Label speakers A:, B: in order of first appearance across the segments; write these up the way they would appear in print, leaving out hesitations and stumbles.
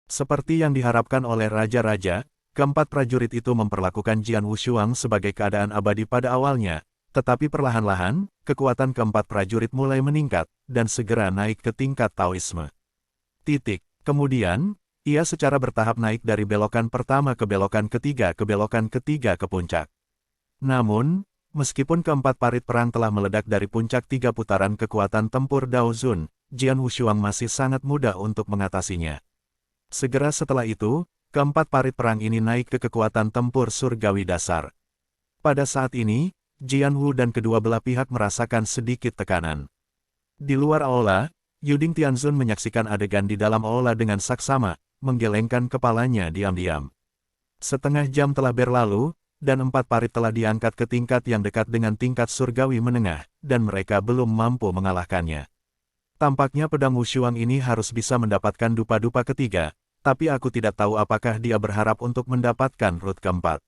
A: Seperti yang diharapkan oleh raja-raja, keempat prajurit itu memperlakukan Jian Wushuang sebagai keadaan abadi pada awalnya, tetapi perlahan-lahan, kekuatan keempat prajurit mulai meningkat, dan segera naik ke tingkat Taoisme. Kemudian, ia secara bertahap naik dari belokan pertama ke belokan ketiga ke puncak. Namun, meskipun keempat parit perang telah meledak dari puncak 3 putaran kekuatan tempur Dao Zun, Jian Wushuang masih sangat mudah untuk mengatasinya. Segera setelah itu, keempat parit perang ini naik ke kekuatan tempur surgawi dasar. Pada saat ini, Jian Wu dan kedua belah pihak merasakan sedikit tekanan. Di luar aula, Yuding Tianzun menyaksikan adegan di dalam aula dengan saksama, menggelengkan kepalanya diam-diam. Setengah jam telah berlalu, dan 4 parit telah diangkat ke tingkat yang dekat dengan tingkat surgawi menengah, dan mereka belum mampu mengalahkannya. Tampaknya pedang Wushuang ini harus bisa mendapatkan dupa-dupa ketiga, tapi aku tidak tahu apakah dia berharap untuk mendapatkan root keempat.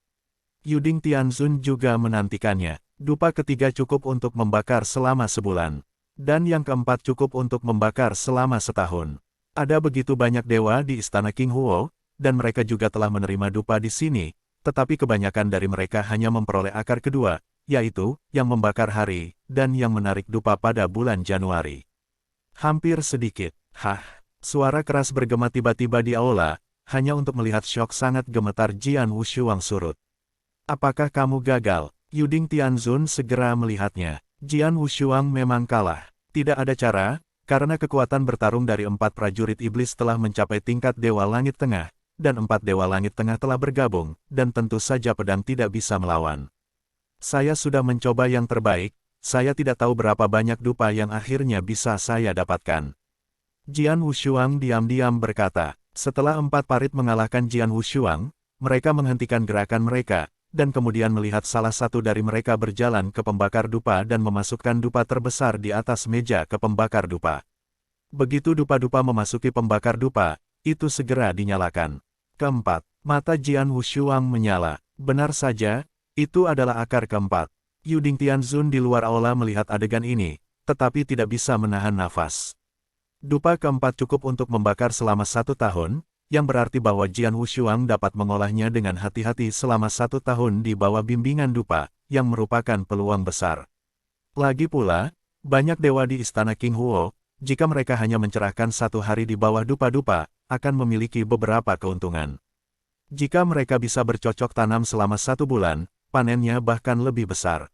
A: Yuding Tianzun juga menantikannya. Dupa ketiga cukup untuk membakar selama sebulan. Dan yang keempat cukup untuk membakar selama setahun. Ada begitu banyak dewa di istana King Huo, dan mereka juga telah menerima dupa di sini, tetapi kebanyakan dari mereka hanya memperoleh akar kedua, yaitu, yang membakar hari, dan yang menarik dupa pada bulan Januari. Hampir sedikit. Suara keras bergema tiba-tiba di aula, hanya untuk melihat syok sangat gemetar Jian Wushuang surut. Apakah kamu gagal? Yuding Tianzun segera melihatnya. Jian Wushuang memang kalah. Tidak ada cara, karena kekuatan bertarung dari 4 prajurit iblis telah mencapai tingkat Dewa Langit Tengah, dan 4 Dewa Langit Tengah telah bergabung, dan tentu saja pedang tidak bisa melawan. Saya sudah mencoba yang terbaik, saya tidak tahu berapa banyak dupa yang akhirnya bisa saya dapatkan. Jian Wushuang diam-diam berkata. Setelah 4 parit mengalahkan Jian Wushuang, mereka menghentikan gerakan mereka, dan kemudian melihat salah satu dari mereka berjalan ke pembakar dupa dan memasukkan dupa terbesar di atas meja ke pembakar dupa. Begitu dupa-dupa memasuki pembakar dupa, itu segera dinyalakan. Keempat, mata Jian Wushuang menyala. Benar saja, itu adalah akar keempat. Yuding Tianzun di luar aula melihat adegan ini, tetapi tidak bisa menahan nafas. Dupa keempat cukup untuk membakar selama 1 tahun, yang berarti bahwa Jian Wushuang dapat mengolahnya dengan hati-hati selama 1 tahun di bawah bimbingan dupa, yang merupakan peluang besar. Lagi pula, banyak dewa di istana King Huo, jika mereka hanya mencerahkan 1 hari di bawah dupa-dupa, akan memiliki beberapa keuntungan. Jika mereka bisa bercocok tanam selama 1 bulan, panennya bahkan lebih besar.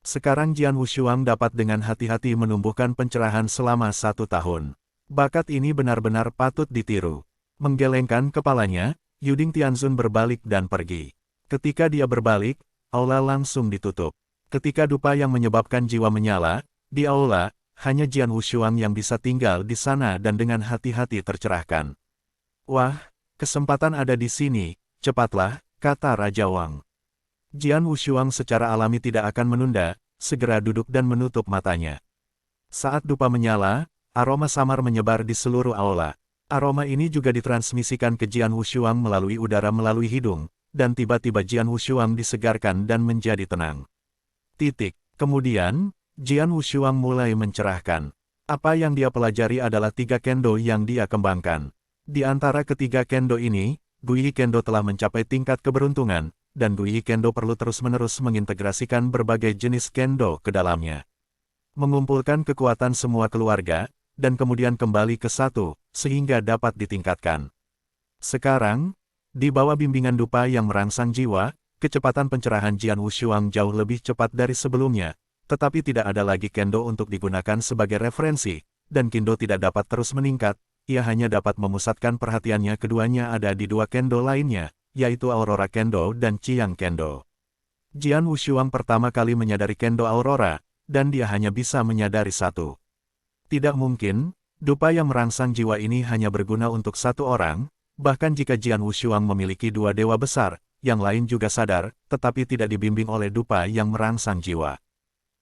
A: Sekarang Jian Wushuang dapat dengan hati-hati menumbuhkan pencerahan selama 1 tahun. Bakat ini benar-benar patut ditiru. Menggelengkan kepalanya, Yuding Tianzun berbalik dan pergi. Ketika dia berbalik, aula langsung ditutup. Ketika dupa yang menyebabkan jiwa menyala, di aula, hanya Jian Wushuang yang bisa tinggal di sana dan dengan hati-hati tercerahkan. Wah, kesempatan ada di sini, cepatlah, kata Raja Wang. Jian Wushuang secara alami tidak akan menunda, segera duduk dan menutup matanya. Saat dupa menyala, aroma samar menyebar di seluruh aula. Aroma ini juga ditransmisikan ke Jian Wushuang melalui udara melalui hidung, dan tiba-tiba Jian Wushuang disegarkan dan menjadi tenang. Kemudian, Jian Wushuang mulai mencerahkan. Apa yang dia pelajari adalah 3 kendo yang dia kembangkan. Di antara ketiga kendo ini, Guyi Kendo telah mencapai tingkat keberuntungan, dan Guyi Kendo perlu terus-menerus mengintegrasikan berbagai jenis kendo ke dalamnya. Mengumpulkan kekuatan semua keluarga, dan kemudian kembali ke satu, sehingga dapat ditingkatkan. Sekarang, di bawah bimbingan dupa yang merangsang jiwa, kecepatan pencerahan Jian Wushuang jauh lebih cepat dari sebelumnya, tetapi tidak ada lagi kendo untuk digunakan sebagai referensi, dan kendo tidak dapat terus meningkat, ia hanya dapat memusatkan perhatiannya keduanya ada di 2 kendo lainnya, yaitu Aurora Kendo dan Qiang Kendo. Jian Wushuang pertama kali menyadari Kendo Aurora, dan dia hanya bisa menyadari 1. Tidak mungkin, dupa yang merangsang jiwa ini hanya berguna untuk 1 orang, bahkan jika Jian Wushuang memiliki 2 dewa besar, yang lain juga sadar, tetapi tidak dibimbing oleh dupa yang merangsang jiwa.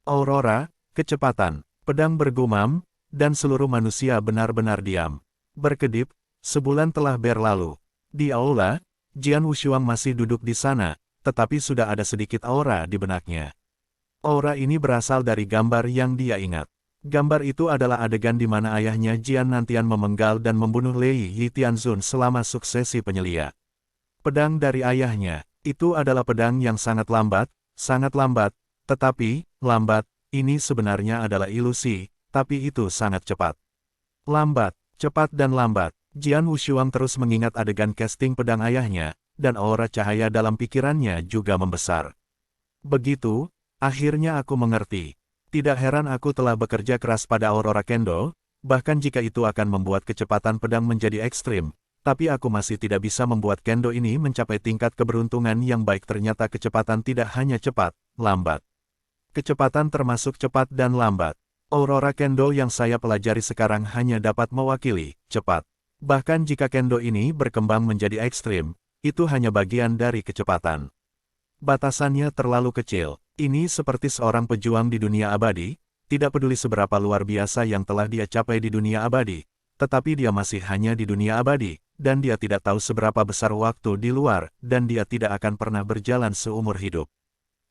A: Aurora, kecepatan, pedang bergumam, dan seluruh manusia benar-benar diam. Berkedip, sebulan telah berlalu. Di aula, Jian Wushuang masih duduk di sana, tetapi sudah ada sedikit aura di benaknya. Aura ini berasal dari gambar yang dia ingat. Gambar itu adalah adegan di mana ayahnya Jian Nantian memenggal dan membunuh Lei Yi Tianzun selama suksesi penyelia. Pedang dari ayahnya, itu adalah pedang yang sangat lambat, tetapi, lambat, ini sebenarnya adalah ilusi, tapi itu sangat cepat. Lambat, cepat dan lambat. Jian Wushuang terus mengingat adegan casting pedang ayahnya, dan aura cahaya dalam pikirannya juga membesar. Begitu, akhirnya aku mengerti. Tidak heran aku telah bekerja keras pada Aurora Kendo, bahkan jika itu akan membuat kecepatan pedang menjadi ekstrim, tapi aku masih tidak bisa membuat Kendo ini mencapai tingkat keberuntungan yang baik. Ternyata kecepatan tidak hanya cepat, lambat. Kecepatan termasuk cepat dan lambat. Aurora Kendo yang saya pelajari sekarang hanya dapat mewakili cepat. Bahkan jika Kendo ini berkembang menjadi ekstrim, itu hanya bagian dari kecepatan. Batasannya terlalu kecil. Ini seperti seorang pejuang di dunia abadi, tidak peduli seberapa luar biasa yang telah dia capai di dunia abadi, tetapi dia masih hanya di dunia abadi, dan dia tidak tahu seberapa besar waktu di luar, dan dia tidak akan pernah berjalan seumur hidup.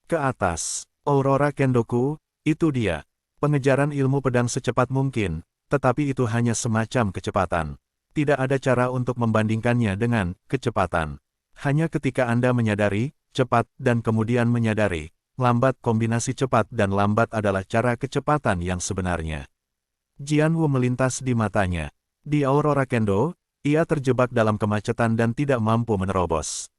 A: Ke atas, Aurora Kendoku, itu dia. Pengejaran ilmu pedang secepat mungkin, tetapi itu hanya semacam kecepatan. Tidak ada cara untuk membandingkannya dengan kecepatan. Hanya ketika Anda menyadari, cepat dan kemudian menyadari, lambat. Kombinasi cepat dan lambat adalah cara kecepatan yang sebenarnya. Jian Wu melintas di matanya. Di Aurora Kendo, ia terjebak dalam kemacetan dan tidak mampu menerobos.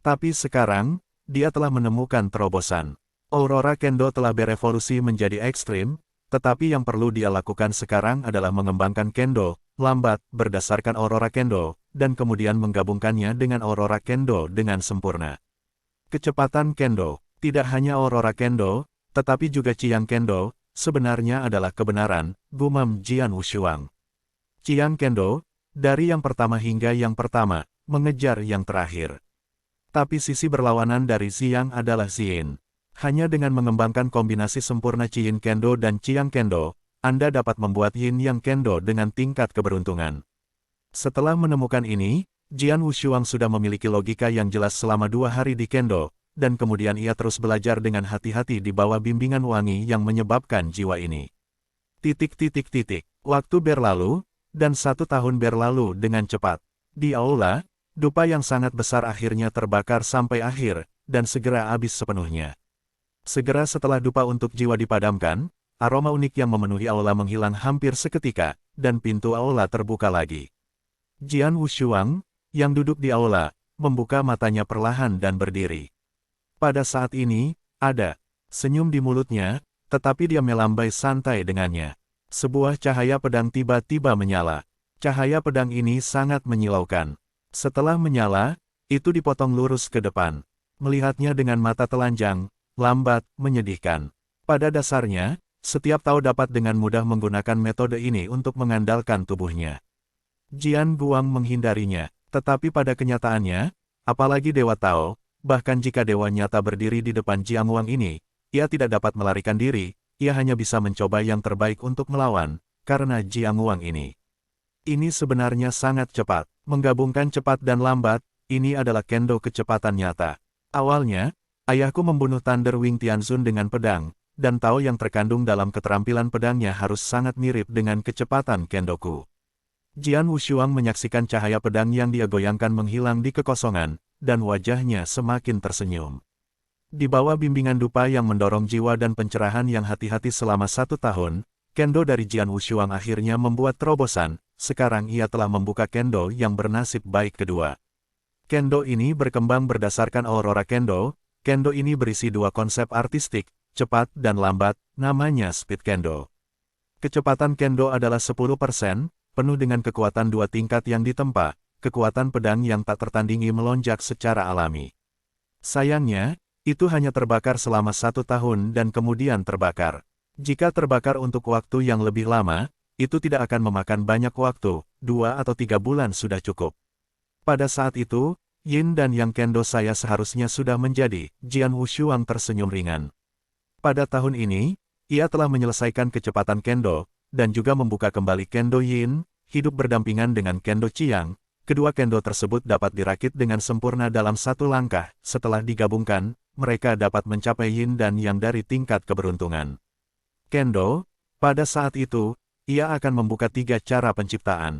A: Tapi sekarang, dia telah menemukan terobosan. Aurora Kendo telah berevolusi menjadi ekstrim, tetapi yang perlu dia lakukan sekarang adalah mengembangkan Kendo, lambat, berdasarkan Aurora Kendo, dan kemudian menggabungkannya dengan Aurora Kendo dengan sempurna. Kecepatan Kendo, tidak hanya Aurora Kendo, tetapi juga Chiang Kendo, sebenarnya adalah kebenaran, gumam Jian Wushuang. Chiang Kendo, dari yang pertama hingga yang pertama, mengejar yang terakhir. Tapi sisi berlawanan dari Xiang adalah Xin. Hanya dengan mengembangkan kombinasi sempurna Chiyin Kendo dan Chiang Kendo, Anda dapat membuat Yin Yang Kendo dengan tingkat keberuntungan. Setelah menemukan ini, Jian Wushuang sudah memiliki logika yang jelas selama 2 hari di Kendo, dan kemudian ia terus belajar dengan hati-hati di bawah bimbingan wangi yang menyebabkan jiwa ini. Waktu berlalu, dan 1 tahun berlalu dengan cepat. Di aula, dupa yang sangat besar akhirnya terbakar sampai akhir, dan segera habis sepenuhnya. Segera setelah dupa untuk jiwa dipadamkan, aroma unik yang memenuhi aula menghilang hampir seketika, dan pintu aula terbuka lagi. Jian Wushuang, yang duduk di aula, membuka matanya perlahan dan berdiri. Pada saat ini, ada senyum di mulutnya, tetapi dia melambai santai dengannya. Sebuah cahaya pedang tiba-tiba menyala. Cahaya pedang ini sangat menyilaukan. Setelah menyala, itu dipotong lurus ke depan. Melihatnya dengan mata telanjang, lambat, menyedihkan. Pada dasarnya, setiap Tao dapat dengan mudah menggunakan metode ini untuk mengandalkan tubuhnya. Jian Guang menghindarinya, tetapi pada kenyataannya, apalagi Dewa Tao, bahkan jika dewa nyata berdiri di depan Jiang Wang ini, ia tidak dapat melarikan diri, ia hanya bisa mencoba yang terbaik untuk melawan, karena Jiang Wang ini. Ini sebenarnya sangat cepat, menggabungkan cepat dan lambat, ini adalah Kendo kecepatan nyata. Awalnya, ayahku membunuh Thunder Wing Tianzun dengan pedang, dan Tao yang terkandung dalam keterampilan pedangnya harus sangat mirip dengan kecepatan Kendoku. Jian Wushuang menyaksikan cahaya pedang yang dia goyangkan menghilang di kekosongan, dan wajahnya semakin tersenyum. Di bawah bimbingan dupa yang mendorong jiwa dan pencerahan yang hati-hati selama 1 tahun, Kendo dari Jian Wushuang akhirnya membuat terobosan. Sekarang ia telah membuka Kendo yang bernasib baik kedua. Kendo ini berkembang berdasarkan Aurora Kendo. Kendo ini berisi 2 konsep artistik, cepat dan lambat, namanya Speed Kendo. Kecepatan Kendo adalah 10%, penuh dengan kekuatan 2 tingkat yang ditempa. Kekuatan pedang yang tak tertandingi melonjak secara alami. Sayangnya, itu hanya terbakar selama 1 tahun dan kemudian terbakar. Jika terbakar untuk waktu yang lebih lama, itu tidak akan memakan banyak waktu, 2 atau 3 bulan sudah cukup. Pada saat itu, Yin dan Yang Kendo saya seharusnya sudah menjadi. Jian Wushuang tersenyum ringan. Pada tahun ini, ia telah menyelesaikan kecepatan Kendo, dan juga membuka kembali Kendo Yin, hidup berdampingan dengan Kendo Chiang. Kedua Kendo tersebut dapat dirakit dengan sempurna dalam 1 langkah. Setelah digabungkan, mereka dapat mencapai Yin dan Yang dari tingkat keberuntungan. Kendo, Pada saat itu, ia akan membuka 3 cara penciptaan.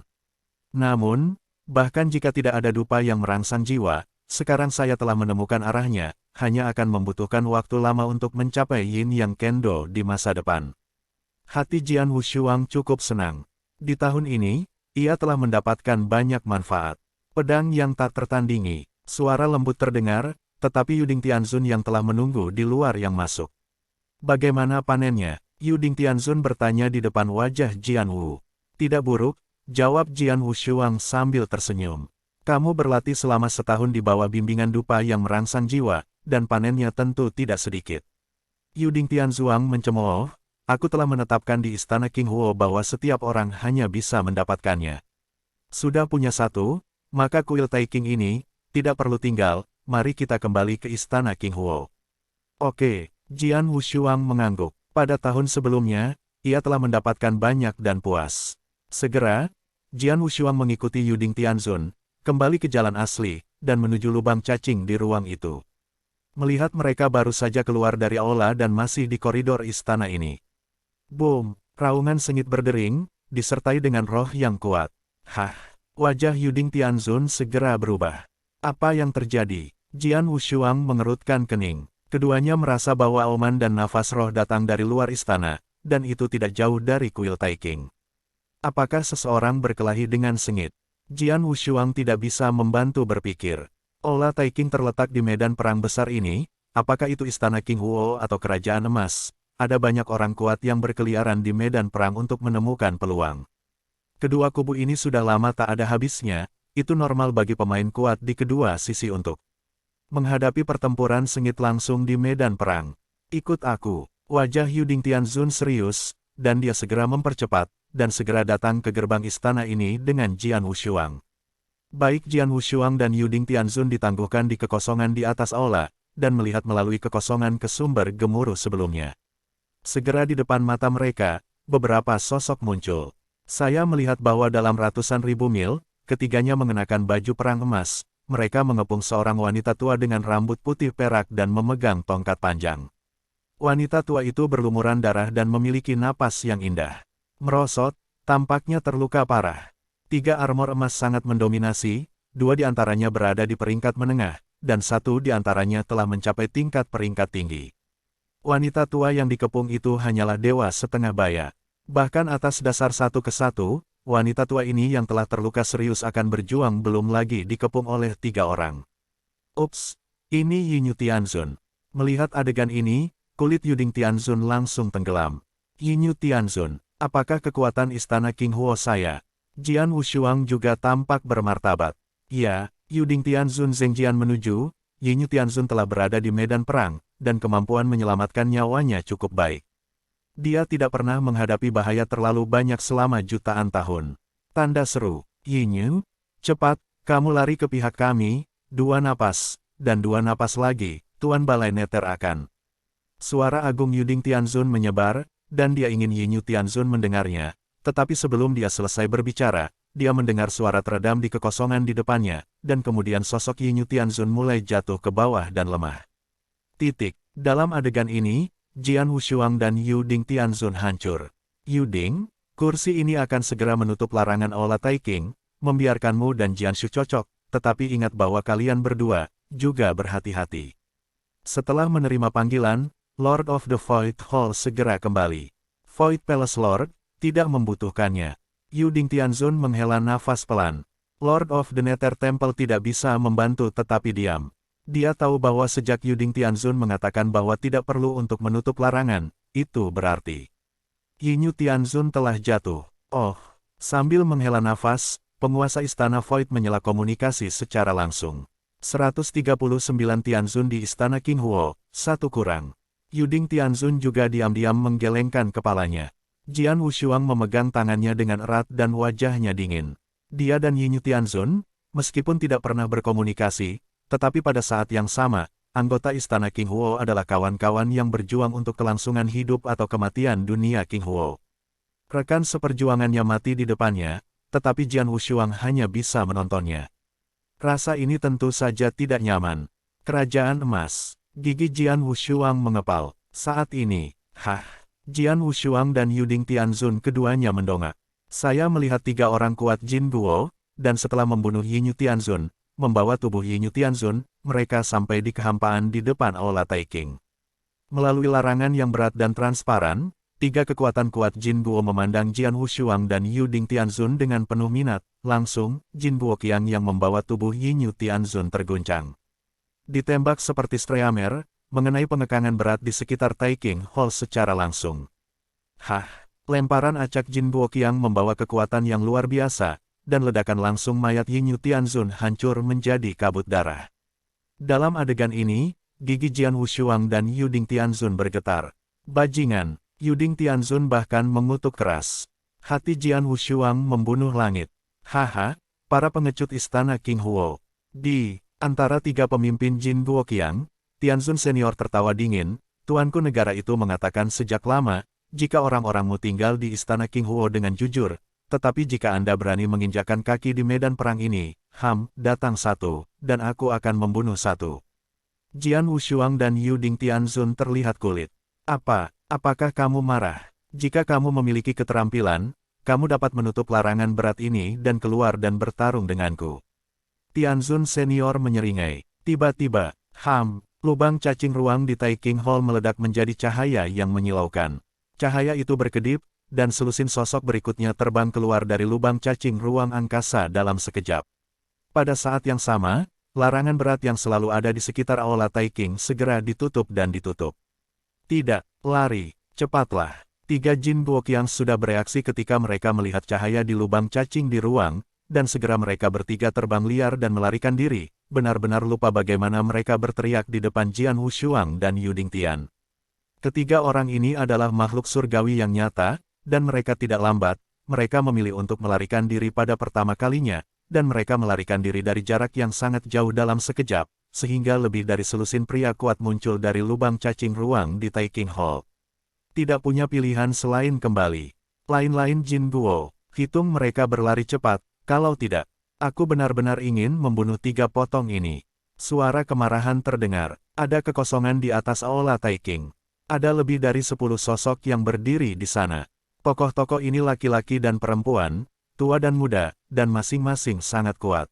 A: Namun, bahkan jika tidak ada dupa yang merangsang jiwa, sekarang saya telah menemukan arahnya, hanya akan membutuhkan waktu lama untuk mencapai Yin Yang Kendo di masa depan. Hati Jian Wushuang cukup senang. Di tahun ini, ia telah mendapatkan banyak manfaat. Pedang yang tak tertandingi. Suara lembut terdengar, tetapi Yuding Tianzun yang telah menunggu di luar yang masuk. Bagaimana panennya? Yuding Tianzun bertanya di depan wajah Jian Wu. Tidak buruk, jawab Jian Wushuang sambil tersenyum. Kamu berlatih selama setahun di bawah bimbingan dupa yang merangsang jiwa, dan panennya tentu tidak sedikit. Yuding Tianzun mencemooh, aku telah menetapkan di istana King Huo bahwa setiap orang hanya bisa mendapatkannya. Sudah punya satu, maka kuil Taiking ini, tidak perlu tinggal, mari kita kembali ke istana King Huo. Oke, Jian Wushuang mengangguk. Pada tahun sebelumnya, ia telah mendapatkan banyak dan puas. Segera, Jian Wushuang mengikuti Yuding Tianzun, kembali ke jalan asli, dan menuju lubang cacing di ruang itu. Melihat mereka baru saja keluar dari aula dan masih di koridor istana ini. Boom, raungan sengit berdering, disertai dengan roh yang kuat. Hah, wajah Yuding Tianzun segera berubah. Apa yang terjadi? Jian Wushuang mengerutkan kening. Keduanya merasa bahwa auman dan nafas roh datang dari luar istana, dan itu tidak jauh dari kuil Taiking. Apakah seseorang berkelahi dengan sengit? Jian Wushuang tidak bisa membantu berpikir. Aula Taiking terletak di medan perang besar ini, apakah itu istana King Huo atau kerajaan emas? Ada banyak orang kuat yang berkeliaran di medan perang untuk menemukan peluang. Kedua kubu ini sudah lama tak ada habisnya, itu normal bagi pemain kuat di kedua sisi untuk menghadapi pertempuran sengit langsung di medan perang. Ikut aku. Wajah Yuding Tianzun serius, dan dia segera mempercepat, dan segera datang ke gerbang istana ini dengan Jian Wushuang. Baik Jian Wushuang dan Yuding Tianzun ditangguhkan di kekosongan di atas aula, dan melihat melalui kekosongan ke sumber gemuruh sebelumnya. Segera di depan mata mereka, beberapa sosok muncul. Saya melihat bahwa dalam ratusan ribu mil, ketiganya mengenakan baju perang emas, mereka mengepung seorang wanita tua dengan rambut putih perak dan memegang tongkat panjang. Wanita tua itu berlumuran darah dan memiliki napas yang indah. Merosot, tampaknya terluka parah. 3 armor emas sangat mendominasi, 2 di antaranya berada di peringkat menengah, dan 1 di antaranya telah mencapai tingkat peringkat tinggi. Wanita tua yang dikepung itu hanyalah dewa setengah baya. Bahkan atas dasar 1 ke 1, wanita tua ini yang telah terluka serius akan berjuang belum lagi dikepung oleh 3 orang. Ups, ini Yinyu Tianzun. Melihat adegan ini, kulit Yuding Tianzun langsung tenggelam. Yinyu Tianzun, apakah kekuatan istana King Huo saya? Jian Wushuang juga tampak bermartabat. Ya, Yuding Tianzun Zhengjian menuju, Yinyu Tianzun telah berada di medan perang, dan kemampuan menyelamatkan nyawanya cukup baik. Dia tidak pernah menghadapi bahaya terlalu banyak selama jutaan tahun. Tanda seru, Yinyu, cepat, kamu lari ke pihak kami, 2 napas, dan 2 napas lagi, Tuan Balai Neter akan. Suara agung Yuding Tianzun menyebar, dan dia ingin Yinyu Tianzun mendengarnya, tetapi sebelum dia selesai berbicara, dia mendengar suara teredam di kekosongan di depannya, dan kemudian sosok Yinyu Tianzun mulai jatuh ke bawah dan lemah. Dalam adegan ini, Jian Wushuang dan Yuding Tianzun hancur. Yuding, kursi ini akan segera menutup larangan Aula Taiking, membiarkanmu dan Jian Shu cocok, tetapi ingat bahwa kalian berdua, juga berhati-hati. Setelah menerima panggilan, Lord of the Void Hall segera kembali. Void Palace Lord, tidak membutuhkannya. Yuding Tianzun menghela nafas pelan. Lord of the Nether Temple tidak bisa membantu tetapi diam. Dia tahu bahwa sejak Yuding Tianzun mengatakan bahwa tidak perlu untuk menutup larangan, itu berarti Yinyu Tianzun telah jatuh. Oh, sambil menghela nafas, penguasa istana Void menyela komunikasi secara langsung. 139 Tianzun di istana King Huo, 1 kurang. Yuding Tianzun juga diam-diam menggelengkan kepalanya. Jian Wushuang memegang tangannya dengan erat dan wajahnya dingin. Dia dan Yinyu Tianzun, meskipun tidak pernah berkomunikasi, tetapi pada saat yang sama, anggota istana King Huo adalah kawan-kawan yang berjuang untuk kelangsungan hidup atau kematian dunia King Huo. Rekan seperjuangannya mati di depannya, tetapi Jian Wushuang hanya bisa menontonnya. Rasa ini tentu saja tidak nyaman. Kerajaan emas. Gigi Jian Wushuang mengepal. Saat ini, Jian Wushuang dan Yuding Tianzun keduanya mendongak. Saya melihat 3 orang kuat Jin Guo, dan setelah membunuh Yinyu Tianzun, membawa tubuh Yinyu Tianzun, mereka sampai di kehampaan di depan Aula Taiking. Melalui larangan yang berat dan transparan, 3 kekuatan kuat Jin Guo memandang Jian Wushuang dan Yuding Tianzun dengan penuh minat. Langsung, Jin Guoqiang yang membawa tubuh Yinyu Tianzun terguncang. Ditembak seperti streamer, mengenai pengekangan berat di sekitar Taiking Hall secara langsung. Hah! Lemparan acak Jin Guoqiang membawa kekuatan yang luar biasa, dan ledakan langsung mayat Yinyu Tianzun hancur menjadi kabut darah. Dalam adegan ini, gigi Jian Wushuang dan Yuding Tianzun bergetar. Bajingan, Yuding Tianzun bahkan mengutuk keras. Hati Jian Wushuang membunuh langit. Haha, para pengecut istana King Huo. Di antara 3 pemimpin Jin Guoqiang, Tianzun senior tertawa dingin. Tuanku negara itu mengatakan sejak lama, jika orang-orangmu tinggal di istana King Huo dengan jujur, tetapi jika Anda berani menginjakkan kaki di medan perang ini, datang 1, dan aku akan membunuh 1. Jian Wushuang dan Yuding Tianzun terlihat kulit. Apakah kamu marah? Jika kamu memiliki keterampilan, kamu dapat menutup larangan berat ini dan keluar dan bertarung denganku. Tianzun senior menyeringai. Tiba-tiba, lubang cacing ruang di Taiking Hall meledak menjadi cahaya yang menyilaukan. Cahaya itu berkedip, dan selusin sosok berikutnya terbang keluar dari lubang cacing ruang angkasa dalam sekejap. Pada saat yang sama, larangan berat yang selalu ada di sekitar Aula Taiking segera ditutup dan ditutup. Tidak, lari, cepatlah. 3 Jin Guoqiang sudah bereaksi ketika mereka melihat cahaya di lubang cacing di ruang, dan segera mereka bertiga terbang liar dan melarikan diri, benar-benar lupa bagaimana mereka berteriak di depan Jian Wushuang dan Yuding Tian. Ketiga orang ini adalah makhluk surgawi yang nyata, dan mereka tidak lambat, mereka memilih untuk melarikan diri pada pertama kalinya, dan mereka melarikan diri dari jarak yang sangat jauh dalam sekejap, sehingga lebih dari selusin pria kuat muncul dari lubang cacing ruang di Taiking Hall. Tidak punya pilihan selain kembali. Lain-lain Jin Guo, hitung mereka berlari cepat, kalau tidak, aku benar-benar ingin membunuh 3 potong ini. Suara kemarahan terdengar, ada kekosongan di atas Aula Taiking. Ada lebih dari 10 sosok yang berdiri di sana. Tokoh-tokoh ini laki-laki dan perempuan, tua dan muda, dan masing-masing sangat kuat.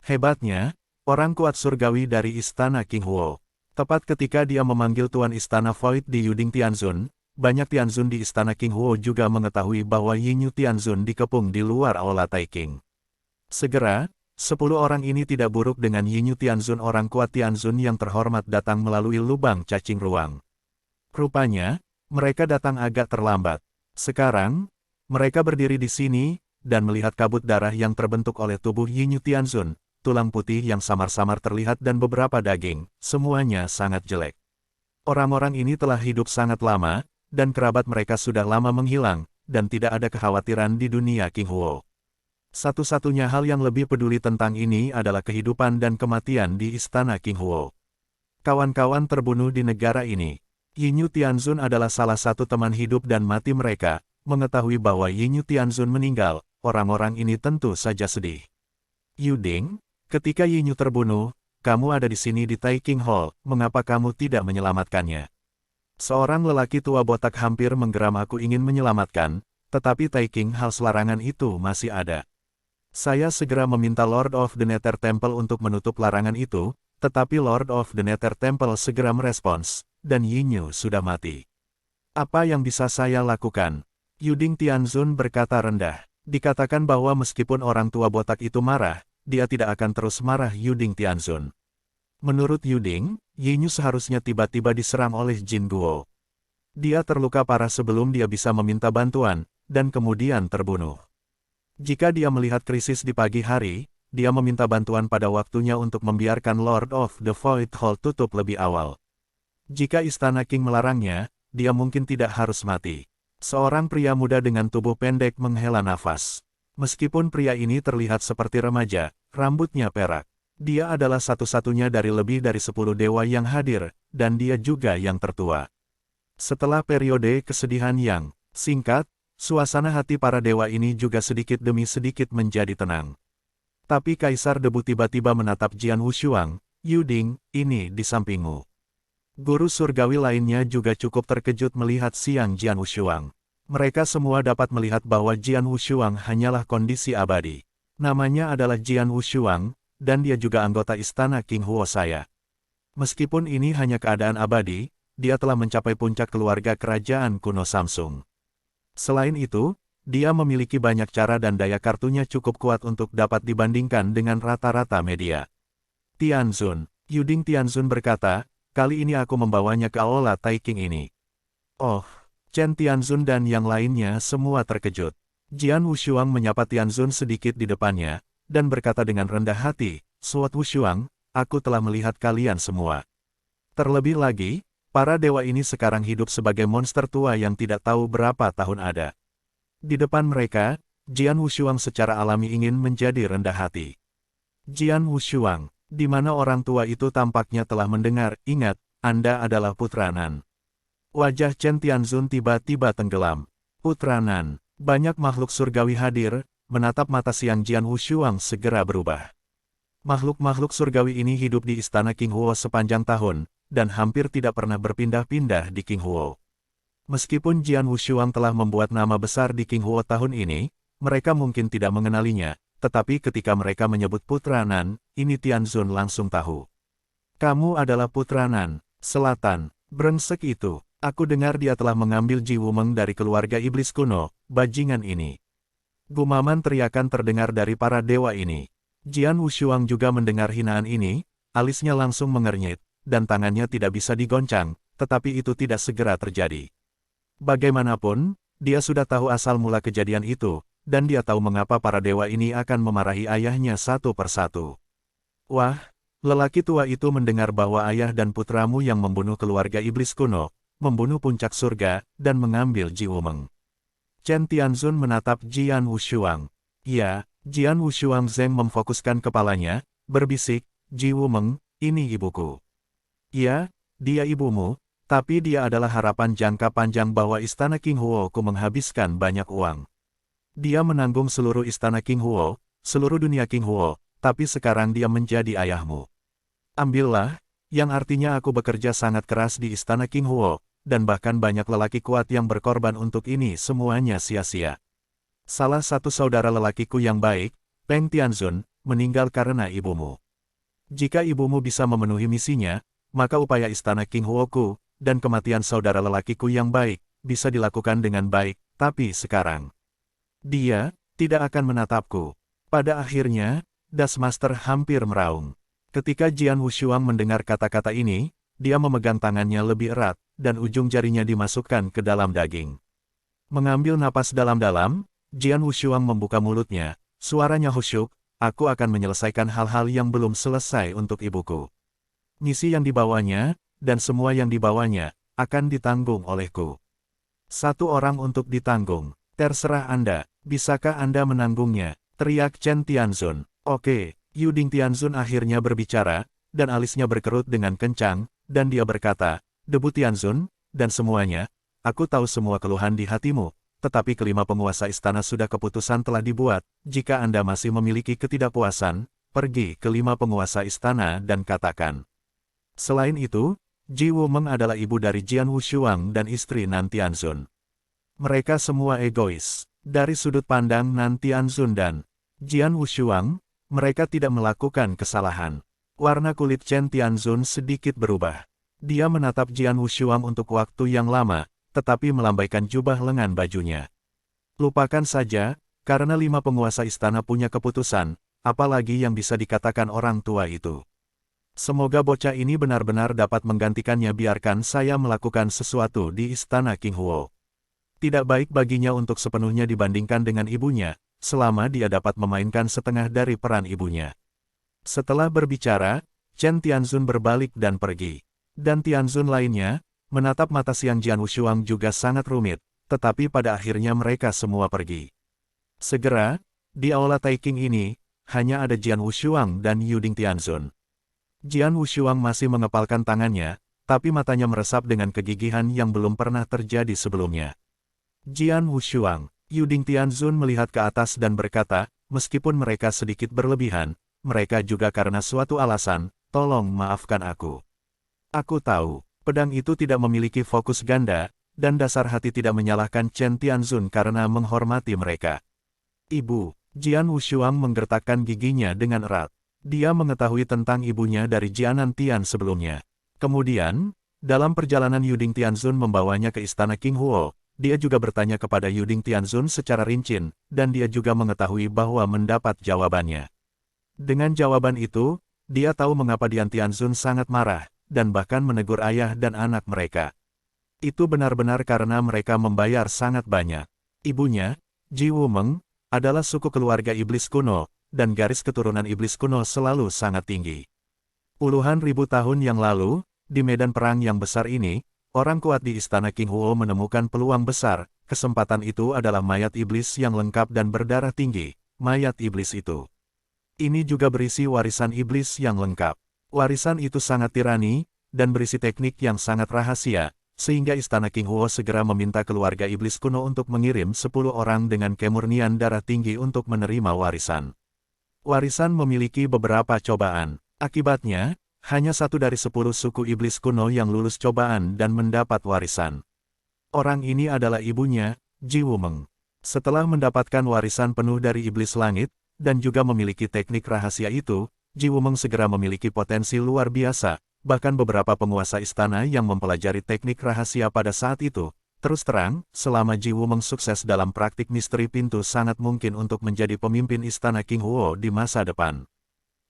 A: Hebatnya, orang kuat surgawi dari istana King Huo. Tepat ketika dia memanggil tuan istana Void di Yuding Tianzun, banyak Tianzun di istana King Huo juga mengetahui bahwa Yinyu Tianzun dikepung di luar Aula Taiking. Segera, 10 orang ini tidak buruk dengan Yinyu Tianzun, orang kuat Tianzun yang terhormat datang melalui lubang cacing ruang. Rupanya, mereka datang agak terlambat. Sekarang, mereka berdiri di sini, dan melihat kabut darah yang terbentuk oleh tubuh Yinyu Tianzun, tulang putih yang samar-samar terlihat dan beberapa daging, semuanya sangat jelek. Orang-orang ini telah hidup sangat lama, dan kerabat mereka sudah lama menghilang, dan tidak ada kekhawatiran di dunia King Huo. Satu-satunya hal yang lebih peduli tentang ini adalah kehidupan dan kematian di istana King Huo. Kawan-kawan terbunuh di negara ini. Yinyu Tianzun adalah salah satu teman hidup dan mati mereka. Mengetahui bahwa Yinyu Tianzun meninggal, orang-orang ini tentu saja sedih. Yuding, ketika Yinyu terbunuh, kamu ada di sini di Taiking Hall, mengapa kamu tidak menyelamatkannya? Seorang lelaki tua botak hampir menggeram, aku ingin menyelamatkan, tetapi Taiking Hall larangan itu masih ada. Saya segera meminta Lord of the Nether Temple untuk menutup larangan itu, tetapi Lord of the Nether Temple segera merespons, dan Yinyu sudah mati. Apa yang bisa saya lakukan? Yuding Tianzun berkata rendah. Dikatakan bahwa meskipun orang tua botak itu marah, dia tidak akan terus marah. Yuding Tianzun. Menurut Yuding, Yinyu seharusnya tiba-tiba diserang oleh Jin Guo. Dia terluka parah sebelum dia bisa meminta bantuan, dan kemudian terbunuh. Jika dia melihat krisis di pagi hari, dia meminta bantuan pada waktunya untuk membiarkan Lord of the Void Hall tutup lebih awal. Jika Istana King melarangnya, dia mungkin tidak harus mati. Seorang pria muda dengan tubuh pendek menghela nafas. Meskipun pria ini terlihat seperti remaja, rambutnya perak. Dia adalah satu-satunya dari lebih dari 10 dewa yang hadir, dan dia juga yang tertua. Setelah periode kesedihan yang singkat, suasana hati para dewa ini juga sedikit demi sedikit menjadi tenang. Tapi Kaisar Debu tiba-tiba menatap Jian Wushuang. Yuding, ini di sampingmu. Guru surgawi lainnya juga cukup terkejut melihat Xiang Jian Wushuang. Mereka semua dapat melihat bahwa Jian Wushuang hanyalah kondisi abadi. Namanya adalah Jian Wushuang, dan dia juga anggota istana King Huo saya. Meskipun ini hanya keadaan abadi, dia telah mencapai puncak keluarga kerajaan kuno Samsung. Selain itu, dia memiliki banyak cara dan daya kartunya cukup kuat untuk dapat dibandingkan dengan rata-rata media. Tianzun, Yuding Tianzun berkata, kali ini aku membawanya ke Aula Taiking ini. Oh, Chen Tianzun dan yang lainnya semua terkejut. Jian Wushuang menyapa Tianzun sedikit di depannya, dan berkata dengan rendah hati, Suat Wushuang, aku telah melihat kalian semua. Terlebih lagi, para dewa ini sekarang hidup sebagai monster tua yang tidak tahu berapa tahun ada. Di depan mereka, Jian Wushuang secara alami ingin menjadi rendah hati. Jian Wushuang, di mana orang tua itu tampaknya telah mendengar, ingat, Anda adalah Putra Nan. Wajah Chen Tianzun tiba-tiba tenggelam. Putra Nan, banyak makhluk surgawi hadir, menatap mata Siang Jian Wushuang segera berubah. Makhluk-makhluk surgawi ini hidup di istana King Huo sepanjang tahun, dan hampir tidak pernah berpindah-pindah di King Huo. Meskipun Jian Wushuang telah membuat nama besar di King Huo tahun ini, mereka mungkin tidak mengenalinya, tetapi ketika mereka menyebut Putra Nan, ini Tianzun langsung tahu. Kamu adalah Putra Nan, Selatan, brengsek itu. Aku dengar dia telah mengambil Ji Wumeng dari keluarga iblis kuno, bajingan ini. Gumaman teriakan terdengar dari para dewa ini. Jian Wushuang juga mendengar hinaan ini, alisnya langsung mengernyit, dan tangannya tidak bisa digoncang, tetapi itu tidak segera terjadi. Bagaimanapun, dia sudah tahu asal mula kejadian itu, dan dia tahu mengapa para dewa ini akan memarahi ayahnya satu persatu. Wah, lelaki tua itu mendengar bahwa ayah dan putramu yang membunuh keluarga iblis kuno, membunuh puncak surga, dan mengambil Ji Wumeng. Chen Tianzun menatap Jian Wushuang. Ya, Jian Wushuang Zeng memfokuskan kepalanya, berbisik, Ji Wumeng, ini ibuku. Ya, dia ibumu. Tapi dia adalah harapan jangka panjang bahwa istana King Huo ku menghabiskan banyak uang. Dia menanggung seluruh istana King Huo, seluruh dunia King Huo, tapi sekarang dia menjadi ayahmu. Ambillah, yang artinya aku bekerja sangat keras di istana King Huo, dan bahkan banyak lelaki kuat yang berkorban untuk ini semuanya sia-sia. Salah satu saudara lelakiku yang baik, Peng Tianzun, meninggal karena ibumu. Jika ibumu bisa memenuhi misinya, maka upaya istana King Huo ku, dan kematian saudara lelakiku yang baik, bisa dilakukan dengan baik, tapi sekarang dia tidak akan menatapku. Pada akhirnya, Das Master hampir meraung. Ketika Jian Wushuang mendengar kata-kata ini, dia memegang tangannya lebih erat, dan ujung jarinya dimasukkan ke dalam daging. Mengambil napas dalam-dalam, Jian Wushuang membuka mulutnya, suaranya khusyuk, aku akan menyelesaikan hal-hal yang belum selesai untuk ibuku. Misi yang dibawanya, dan semua yang dibawanya, akan ditanggung olehku. Satu orang untuk ditanggung, terserah Anda, bisakah Anda menanggungnya, teriak Chen Tianzun. Oke, Yuding Tianzun akhirnya berbicara, dan alisnya berkerut dengan kencang, dan dia berkata, Debu Tianzun, dan semuanya, aku tahu semua keluhan di hatimu, tetapi kelima penguasa istana sudah keputusan telah dibuat, jika Anda masih memiliki ketidakpuasan, pergi ke 5 penguasa istana dan katakan. Selain itu, Ji Wumeng adalah ibu dari Jian Wushuang dan istri Nan Tianzun. Mereka semua egois. Dari sudut pandang Nan Tianzun dan Jian Wushuang, mereka tidak melakukan kesalahan. Warna kulit Chen Tianzun sedikit berubah. Dia menatap Jian Wushuang untuk waktu yang lama, tetapi melambaikan jubah lengan bajunya. Lupakan saja, karena 5 penguasa istana punya keputusan, apalagi yang bisa dikatakan orang tua itu. Semoga bocah ini benar-benar dapat menggantikannya. Biarkan saya melakukan sesuatu di istana King Huo. Tidak baik baginya untuk sepenuhnya dibandingkan dengan ibunya, selama dia dapat memainkan setengah dari peran ibunya. Setelah berbicara, Chen Tianzun berbalik dan pergi. Dan Tianzun lainnya, menatap mata Xiang Jian Wushuang juga sangat rumit, tetapi pada akhirnya mereka semua pergi. Segera, di Aula Taiking ini, hanya ada Jian Wushuang dan Yuding Tianzun. Jian Wushuang masih mengepalkan tangannya, tapi matanya meresap dengan kegigihan yang belum pernah terjadi sebelumnya. Jian Wushuang, Yuding Tianzun melihat ke atas dan berkata, meskipun mereka sedikit berlebihan, mereka juga karena suatu alasan, tolong maafkan aku. Aku tahu, Pedang itu tidak memiliki fokus ganda, dan dasar hati tidak menyalahkan Chen Tianzun karena menghormati mereka. Ibu, Jian Wushuang menggertakkan giginya dengan erat. Dia mengetahui tentang ibunya dari Jianan Tian sebelumnya. Kemudian, dalam perjalanan Yuding Tianzun membawanya ke istana King Huo, dia juga bertanya kepada Yuding Tianzun secara rinci, dan dia juga mengetahui bahwa mendapat jawabannya. Dengan jawaban itu, dia tahu mengapa Dian Tianzun sangat marah, dan bahkan menegur ayah dan anak mereka. Itu benar-benar karena mereka membayar sangat banyak. Ibunya, Ji Wumeng, adalah suku keluarga iblis kuno, dan garis keturunan iblis kuno selalu sangat tinggi. Puluhan ribu tahun yang lalu, di medan perang yang besar ini, orang kuat di istana King Huo menemukan peluang besar. Kesempatan itu adalah mayat iblis yang lengkap dan berdarah tinggi, mayat iblis itu. Ini juga berisi warisan iblis yang lengkap. Warisan itu sangat tirani, dan berisi teknik yang sangat rahasia, sehingga istana King Huo segera meminta keluarga iblis kuno untuk mengirim 10 orang dengan kemurnian darah tinggi untuk menerima warisan. Warisan memiliki beberapa cobaan. Akibatnya, hanya 1 dari 10 suku iblis kuno yang lulus cobaan dan mendapat warisan. Orang ini adalah ibunya, Ji Wumeng. Setelah mendapatkan warisan penuh dari iblis langit, dan juga memiliki teknik rahasia itu, Ji Wumeng segera memiliki potensi luar biasa, bahkan beberapa penguasa istana yang mempelajari teknik rahasia pada saat itu. Terus terang, selama Ji Wumeng sukses dalam praktik misteri pintu sangat mungkin untuk menjadi pemimpin istana King Huo di masa depan.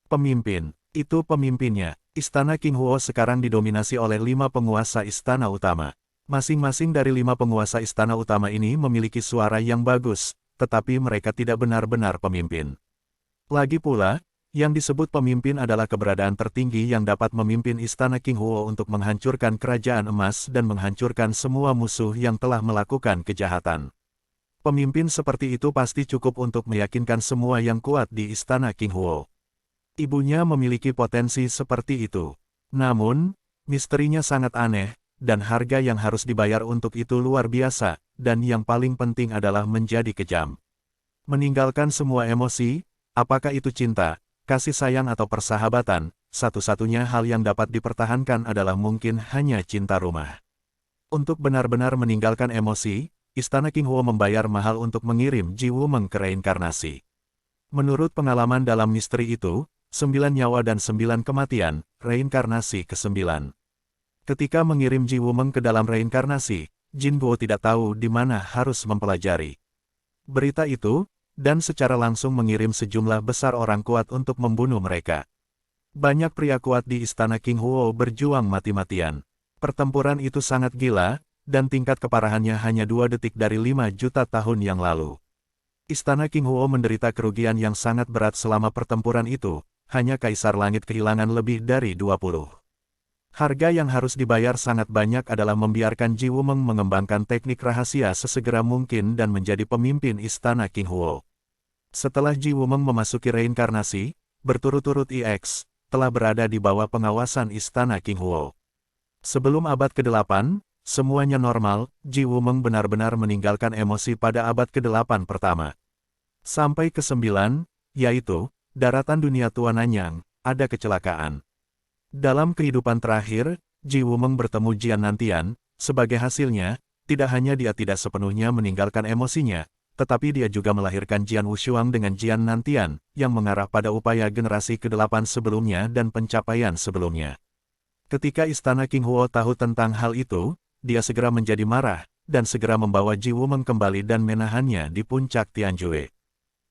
A: Pemimpin, itu pemimpinnya. Istana King Huo sekarang didominasi oleh 5 penguasa istana utama. Masing-masing dari 5 penguasa istana utama ini memiliki suara yang bagus, tetapi mereka tidak benar-benar pemimpin. Lagi pula, yang disebut pemimpin adalah keberadaan tertinggi yang dapat memimpin istana King Huo untuk menghancurkan kerajaan emas dan menghancurkan semua musuh yang telah melakukan kejahatan. Pemimpin seperti itu pasti cukup untuk meyakinkan semua yang kuat di istana King Huo. Ibunya memiliki potensi seperti itu. Namun, misterinya sangat aneh, dan harga yang harus dibayar untuk itu luar biasa, dan yang paling penting adalah menjadi kejam. Meninggalkan semua emosi, apakah itu cinta, kasih sayang atau persahabatan, satu-satunya hal yang dapat dipertahankan adalah mungkin hanya cinta rumah. Untuk benar-benar meninggalkan emosi, istana King Huo membayar mahal untuk mengirim Ji Wumeng ke reinkarnasi. Menurut pengalaman dalam misteri itu, 9 nyawa dan 9 kematian, reinkarnasi ke-9. Ketika mengirim Ji Wumeng ke dalam reinkarnasi, Jin Guo tidak tahu di mana harus mempelajari berita itu, dan secara langsung mengirim sejumlah besar orang kuat untuk membunuh mereka. Banyak pria kuat di istana King Huo berjuang mati-matian. Pertempuran itu sangat gila, dan tingkat keparahannya hanya 2 detik dari 5 juta tahun yang lalu. Istana King Huo menderita kerugian yang sangat berat selama pertempuran itu, hanya Kaisar Langit kehilangan lebih dari 20. Harga yang harus dibayar sangat banyak adalah membiarkan Ji Wumeng mengembangkan teknik rahasia sesegera mungkin dan menjadi pemimpin istana King Huo. Setelah Ji Wumeng memasuki reinkarnasi, berturut-turut IX, telah berada di bawah pengawasan istana King Huo. Sebelum abad ke-8, semuanya normal, Ji Wumeng benar-benar meninggalkan emosi pada abad ke-8 pertama. Sampai ke-9, yaitu, daratan dunia tua Nanyang, ada kecelakaan. Dalam kehidupan terakhir, Ji Wumeng bertemu Jian Nantian. Sebagai hasilnya, tidak hanya dia tidak sepenuhnya meninggalkan emosinya, tetapi dia juga melahirkan Jian Wushuang dengan Jian Nantian, yang mengarah pada upaya generasi ke-8 sebelumnya dan pencapaian sebelumnya. Ketika istana King Huo tahu tentang hal itu, dia segera menjadi marah, dan segera membawa Ji Wumeng kembali dan menahannya di puncak Tianjue.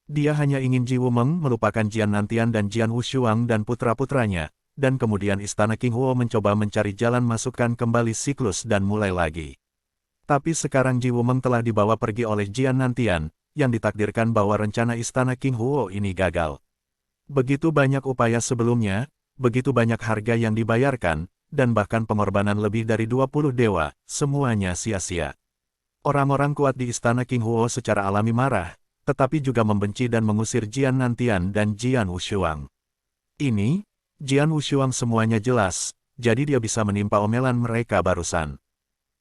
A: Dia hanya ingin Ji Wumeng melupakan Jian Nantian dan Jian Wushuang dan putra-putranya, dan kemudian istana King Huo mencoba mencari jalan masukkan kembali siklus dan mulai lagi. Tapi sekarang Ji Wumeng telah dibawa pergi oleh Jian Nantian, yang ditakdirkan bahwa rencana istana King Huo ini gagal. Begitu banyak upaya sebelumnya, begitu banyak harga yang dibayarkan, dan bahkan pengorbanan lebih dari 20 dewa, semuanya sia-sia. Orang-orang kuat di istana King Huo secara alami marah, tetapi juga membenci dan mengusir Jian Nantian dan Jian Wushuang. Ini, Jian Wushuang semuanya jelas, jadi dia bisa menimpa omelan mereka barusan.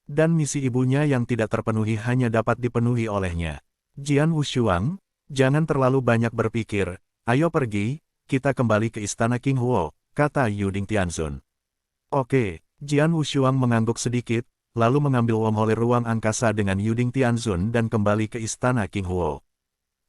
A: Dan misi ibunya yang tidak terpenuhi hanya dapat dipenuhi olehnya. Jian Wushuang, jangan terlalu banyak berpikir, ayo pergi, kita kembali ke istana King Huo, kata Yuding Tianzun. Oke, Jian Wushuang mengangguk sedikit, lalu mengambil wormhole ruang angkasa dengan Yuding Tianzun dan kembali ke Istana King Huo.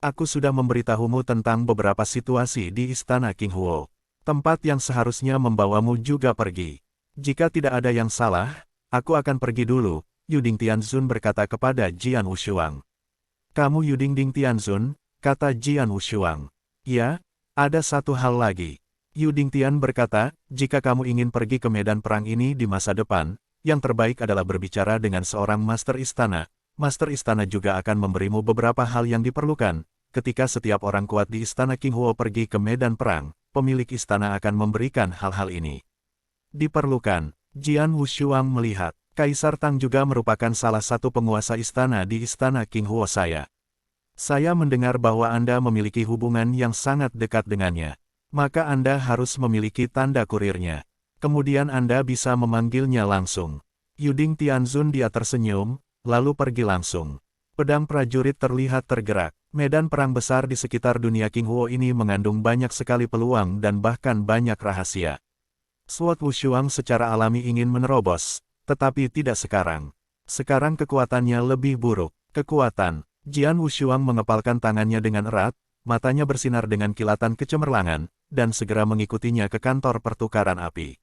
A: Aku sudah memberitahumu tentang beberapa situasi di Istana King Huo. Tempat yang seharusnya membawamu juga pergi. Jika tidak ada yang salah, aku akan pergi dulu, Yuding Tianzun berkata kepada Jian Wushuang. Kamu Yuding Ding Tianzun, kata Jian Wushuang. Ya, ada satu hal lagi. Yuding Tian berkata, jika kamu ingin pergi ke medan perang ini di masa depan, yang terbaik adalah berbicara dengan seorang Master Istana. Master Istana juga akan memberimu beberapa hal yang diperlukan. Ketika setiap orang kuat di Istana King Huo pergi ke medan perang, pemilik istana akan memberikan hal-hal ini. Diperlukan. Jian Wushuang melihat, Kaisar Tang juga merupakan salah satu penguasa istana di Istana King Huo saya. Saya mendengar bahwa Anda memiliki hubungan yang sangat dekat dengannya. Maka Anda harus memiliki tanda kurirnya. Kemudian Anda bisa memanggilnya langsung. Yuding Tianzun dia tersenyum, lalu pergi langsung. Pedang prajurit terlihat tergerak. Medan perang besar di sekitar dunia King Huo ini mengandung banyak sekali peluang dan bahkan banyak rahasia. Sword Wushuang secara alami ingin menerobos, tetapi tidak sekarang. Sekarang kekuatannya lebih buruk. Kekuatan. Jian Wushuang mengepalkan tangannya dengan erat, matanya bersinar dengan kilatan kecemerlangan, dan segera mengikutinya ke kantor pertukaran api.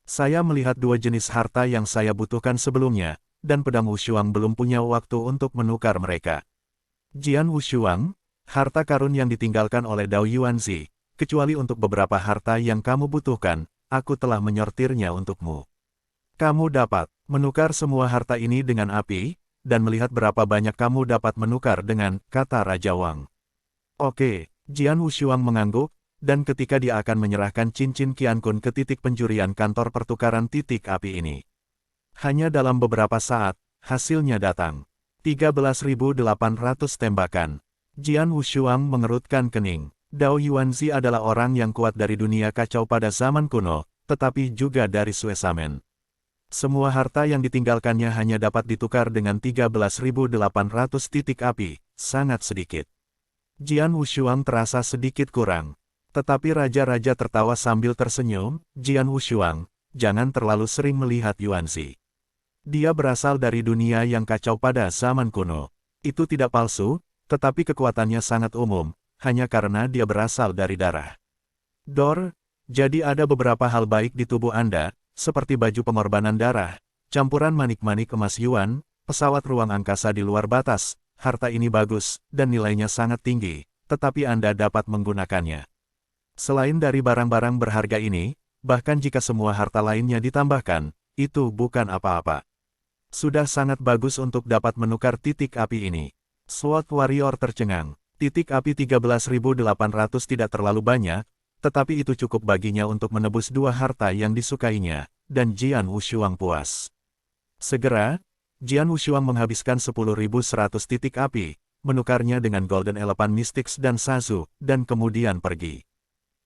A: Saya melihat dua jenis harta yang saya butuhkan sebelumnya, dan pedang Wushuang belum punya waktu untuk menukar mereka. Jian Wushuang, harta karun yang ditinggalkan oleh Dao Yuanzi, kecuali untuk beberapa harta yang kamu butuhkan, aku telah menyortirnya untukmu. Kamu dapat menukar semua harta ini dengan api, dan melihat berapa banyak kamu dapat menukar dengan, kata Raja Wang. Oke, Jian Wushuang mengangguk, dan ketika dia akan menyerahkan cincin Qiankun ke titik penjurian kantor pertukaran titik api ini. Hanya dalam beberapa saat, hasilnya datang. 13.800 tembakan. Jian Wushuang mengerutkan kening. Dao Yuanzi adalah orang yang kuat dari dunia kacau pada zaman kuno, tetapi juga dari Suesamen. Semua harta yang ditinggalkannya hanya dapat ditukar dengan 13.800 titik api, sangat sedikit. Jian Wushuang terasa sedikit kurang. Tetapi raja-raja tertawa sambil tersenyum, Jian Wushuang, jangan terlalu sering melihat Yuanzi. Dia berasal dari dunia yang kacau pada zaman kuno. Itu tidak palsu, tetapi kekuatannya sangat umum, hanya karena dia berasal dari darah. Dor, jadi ada beberapa hal baik di tubuh Anda, seperti baju pengorbanan darah, campuran manik-manik emas yuan, pesawat ruang angkasa di luar batas, harta ini bagus, dan nilainya sangat tinggi, tetapi Anda dapat menggunakannya. Selain dari barang-barang berharga ini, bahkan jika semua harta lainnya ditambahkan, itu bukan apa-apa. Sudah sangat bagus untuk dapat menukar titik api ini. Sword Warrior tercengang. Titik api 13.800 tidak terlalu banyak, tetapi itu cukup baginya untuk menebus dua harta yang disukainya, dan Jian Wushuang puas. Segera, Jian Wushuang menghabiskan 10.100 titik api, menukarnya dengan Golden Elephant Mystics dan Sazu, dan kemudian pergi.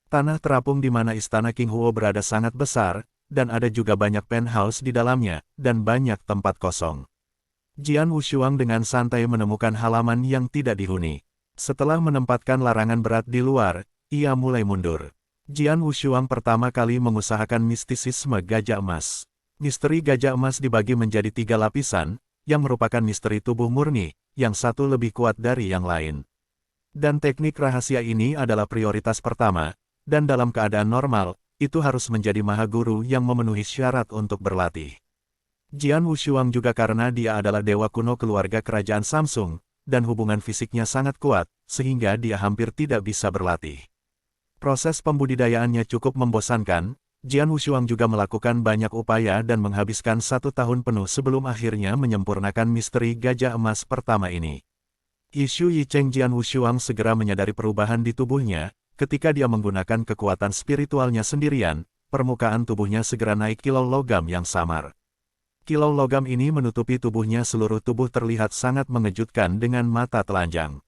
A: Tanah terapung di mana Istana King Huo berada sangat besar, dan ada juga banyak penthouse di dalamnya, dan banyak tempat kosong. Jian Wushuang dengan santai menemukan halaman yang tidak dihuni. Setelah menempatkan larangan berat di luar, ia mulai mundur. Jian Wushuang pertama kali mengusahakan mistisisme gajah emas. Misteri gajah emas dibagi menjadi 3 lapisan, yang merupakan misteri tubuh murni, yang satu lebih kuat dari yang lain. Dan teknik rahasia ini adalah prioritas pertama, dan dalam keadaan normal, itu harus menjadi maha guru yang memenuhi syarat untuk berlatih. Jian Wushuang juga karena dia adalah dewa kuno keluarga kerajaan Samsung, dan hubungan fisiknya sangat kuat, sehingga dia hampir tidak bisa berlatih. Proses pembudidayaannya cukup membosankan, Jian Wushuang juga melakukan banyak upaya dan menghabiskan 1 tahun penuh sebelum akhirnya menyempurnakan misteri gajah emas pertama ini. Yishu Yicheng Jian Wushuang segera menyadari perubahan di tubuhnya. Ketika dia menggunakan kekuatan spiritualnya sendirian, permukaan tubuhnya segera naik kilau logam yang samar. Kilau logam ini menutupi tubuhnya, seluruh tubuh terlihat sangat mengejutkan dengan mata telanjang.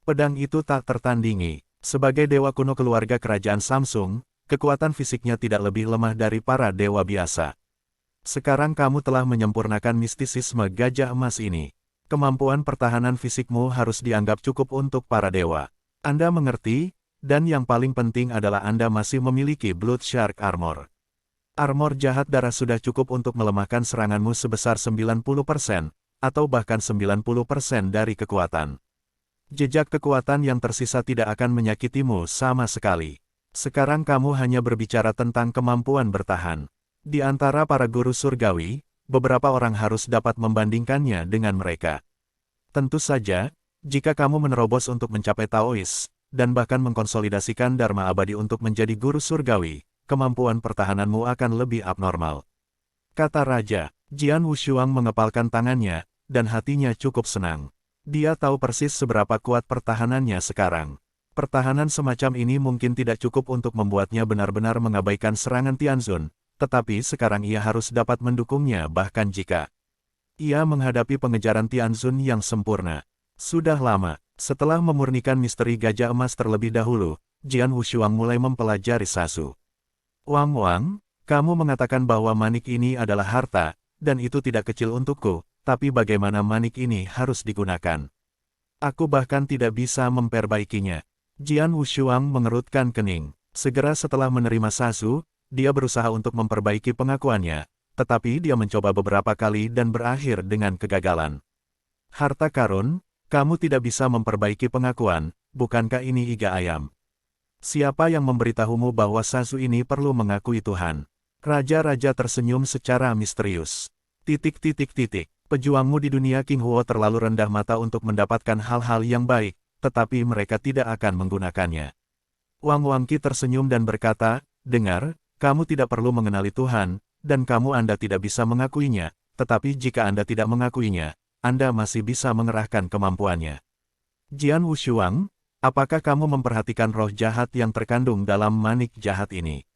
A: Pedang itu tak tertandingi. Sebagai dewa kuno keluarga kerajaan Samsung, kekuatan fisiknya tidak lebih lemah dari para dewa biasa. Sekarang kamu telah menyempurnakan mistisisme gajah emas ini. Kemampuan pertahanan fisikmu harus dianggap cukup untuk para dewa. Anda mengerti? Dan yang paling penting adalah Anda masih memiliki Blood Shark Armor. Armor jahat darah sudah cukup untuk melemahkan seranganmu sebesar 90%, atau bahkan 90% dari kekuatan. Jejak kekuatan yang tersisa tidak akan menyakitimu sama sekali. Sekarang kamu hanya berbicara tentang kemampuan bertahan. Di antara para guru surgawi, beberapa orang harus dapat membandingkannya dengan mereka. Tentu saja, jika kamu menerobos untuk mencapai Taois, dan bahkan mengkonsolidasikan Dharma abadi untuk menjadi guru surgawi, kemampuan pertahananmu akan lebih abnormal. Kata Raja. Jian Wushuang mengepalkan tangannya, dan hatinya cukup senang. Dia tahu persis seberapa kuat pertahanannya sekarang. Pertahanan semacam ini mungkin tidak cukup untuk membuatnya benar-benar mengabaikan serangan Tianzun, tetapi sekarang ia harus dapat mendukungnya bahkan jika ia menghadapi pengejaran Tianzun yang sempurna. Sudah lama, setelah memurnikan misteri gajah emas terlebih dahulu, Jian Wushuang mulai mempelajari Sasu. Wang, kamu mengatakan bahwa manik ini adalah harta, dan itu tidak kecil untukku, tapi bagaimana manik ini harus digunakan? Aku bahkan tidak bisa memperbaikinya. Jian Wushuang mengerutkan kening. Segera setelah menerima Sasu, dia berusaha untuk memperbaiki pengakuannya, tetapi dia mencoba beberapa kali dan berakhir dengan kegagalan. Harta karun, kamu tidak bisa memperbaiki pengakuan, bukankah ini iga ayam? Siapa yang memberitahumu bahwa Sasu ini perlu mengakui Tuhan? Raja-raja tersenyum secara misterius. Pejuangmu di dunia Qinghuo terlalu rendah mata untuk mendapatkan hal-hal yang baik, tetapi mereka tidak akan menggunakannya. Wang Wangqi tersenyum dan berkata, dengar, kamu tidak perlu mengenali Tuhan, dan Anda tidak bisa mengakuinya, tetapi jika Anda tidak mengakuinya, Anda masih bisa mengerahkan kemampuannya. Jian Wushuang, apakah kamu memperhatikan roh jahat yang terkandung dalam manik jahat ini?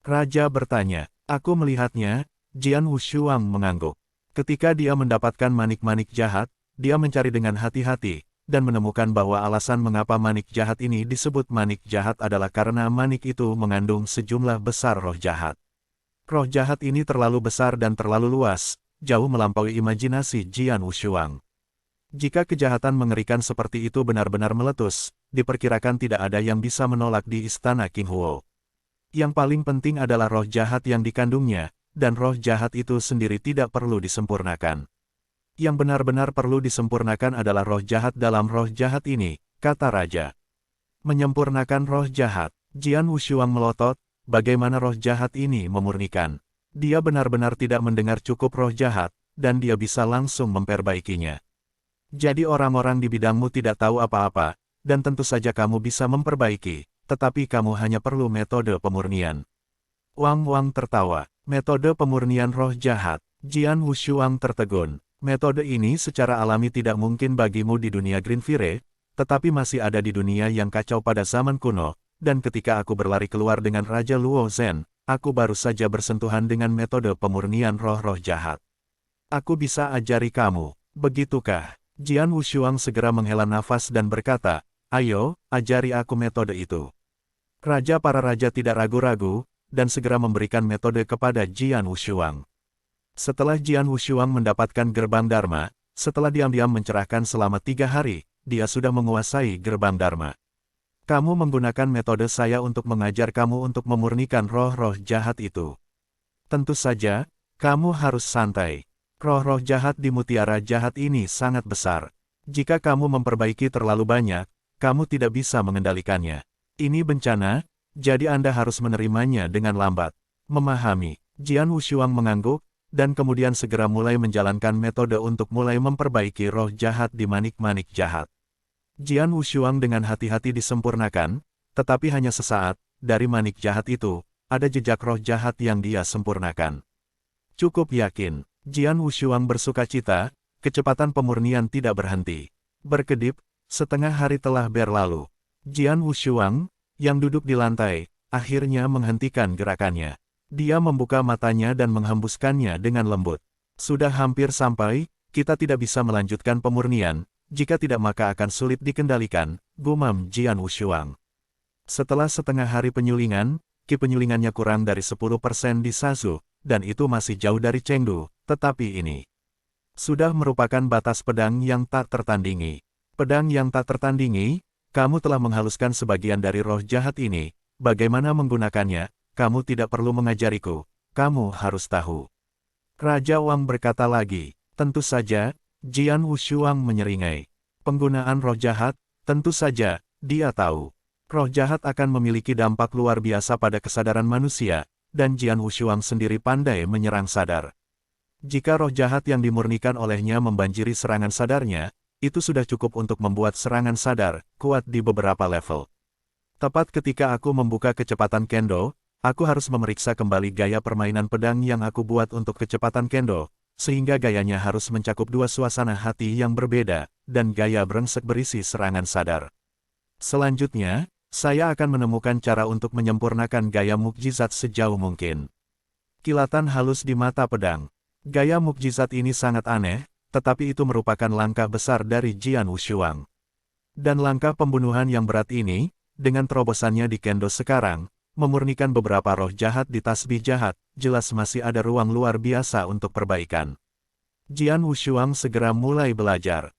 A: Raja bertanya, aku melihatnya. Jian Wushuang mengangguk. Ketika dia mendapatkan manik-manik jahat, dia mencari dengan hati-hati, dan menemukan bahwa alasan mengapa manik jahat ini disebut manik jahat adalah karena manik itu mengandung sejumlah besar roh jahat. Roh jahat ini terlalu besar dan terlalu luas, jauh melampaui imajinasi Jian Wushuang. Jika kejahatan mengerikan seperti itu benar-benar meletus, diperkirakan tidak ada yang bisa menolak di istana Qinghuo. Yang paling penting adalah roh jahat yang dikandungnya, dan roh jahat itu sendiri tidak perlu disempurnakan. Yang benar-benar perlu disempurnakan adalah roh jahat dalam roh jahat ini, kata Raja. Menyempurnakan roh jahat. Jian Wushuang melotot, bagaimana roh jahat ini memurnikan. Dia benar-benar tidak mendengar cukup roh jahat, dan dia bisa langsung memperbaikinya. Jadi orang-orang di bidangmu tidak tahu apa-apa, dan tentu saja kamu bisa memperbaiki, tetapi kamu hanya perlu metode pemurnian. Wang tertawa. Metode pemurnian roh jahat. Jian Wushuang tertegun. Metode ini secara alami tidak mungkin bagimu di dunia Greenfire, tetapi masih ada di dunia yang kacau pada zaman kuno, dan ketika aku berlari keluar dengan Raja Luo Zhen, aku baru saja bersentuhan dengan metode pemurnian roh-roh jahat. Aku bisa ajari kamu, begitukah? Jian Wushuang segera menghela nafas dan berkata, ayo, ajari aku metode itu. Raja para raja tidak ragu-ragu, dan segera memberikan metode kepada Jian Wushuang. Setelah Jian Wushuang mendapatkan gerbang Dharma, setelah diam-diam mencerahkan selama 3 hari, dia sudah menguasai gerbang Dharma. Kamu menggunakan metode saya untuk mengajar kamu untuk memurnikan roh-roh jahat itu. Tentu saja, kamu harus santai. Roh-roh jahat di mutiara jahat ini sangat besar. Jika kamu memperbaiki terlalu banyak, kamu tidak bisa mengendalikannya. Ini bencana, jadi Anda harus menerimanya dengan lambat. Memahami. Jian Wushuang mengangguk, dan kemudian segera mulai menjalankan metode untuk mulai memperbaiki roh jahat di manik-manik jahat. Jian Wushuang dengan hati-hati disempurnakan, tetapi hanya sesaat, dari manik jahat itu, ada jejak roh jahat yang dia sempurnakan. Cukup yakin, Jian Wushuang bersukacita, kecepatan pemurnian tidak berhenti. Berkedip, setengah hari telah berlalu. Jian Wushuang, yang duduk di lantai, akhirnya menghentikan gerakannya. Dia membuka matanya dan menghembuskannya dengan lembut. Sudah hampir sampai, kita tidak bisa melanjutkan pemurnian, jika tidak maka akan sulit dikendalikan, gumam Jian Wushuang. Setelah setengah hari penyulingan, ki penyulingannya kurang dari 10% di Sasu, dan itu masih jauh dari Chengdu, tetapi ini sudah merupakan batas pedang yang tak tertandingi. Pedang yang tak tertandingi, kamu telah menghaluskan sebagian dari roh jahat ini, bagaimana menggunakannya? Kamu tidak perlu mengajariku, kamu harus tahu. Raja Wang berkata lagi, tentu saja, Jian Wushuang menyeringai. Penggunaan roh jahat, tentu saja, dia tahu. Roh jahat akan memiliki dampak luar biasa pada kesadaran manusia, dan Jian Wushuang sendiri pandai menyerang sadar. Jika roh jahat yang dimurnikan olehnya membanjiri serangan sadarnya, itu sudah cukup untuk membuat serangan sadar kuat di beberapa level. Tepat ketika aku membuka kecepatan kendo, aku harus memeriksa kembali gaya permainan pedang yang aku buat untuk kecepatan kendo, sehingga gayanya harus mencakup dua suasana hati yang berbeda, dan gaya brengsek berisi serangan sadar. Selanjutnya, saya akan menemukan cara untuk menyempurnakan gaya mukjizat sejauh mungkin. Kilatan halus di mata pedang. Gaya mukjizat ini sangat aneh, tetapi itu merupakan langkah besar dari Jian Wushuang. Dan langkah pembunuhan yang berat ini, dengan terobosannya di kendo sekarang, memurnikan beberapa roh jahat di tasbih jahat, jelas masih ada ruang luar biasa untuk perbaikan. Jian Wushuang segera mulai belajar.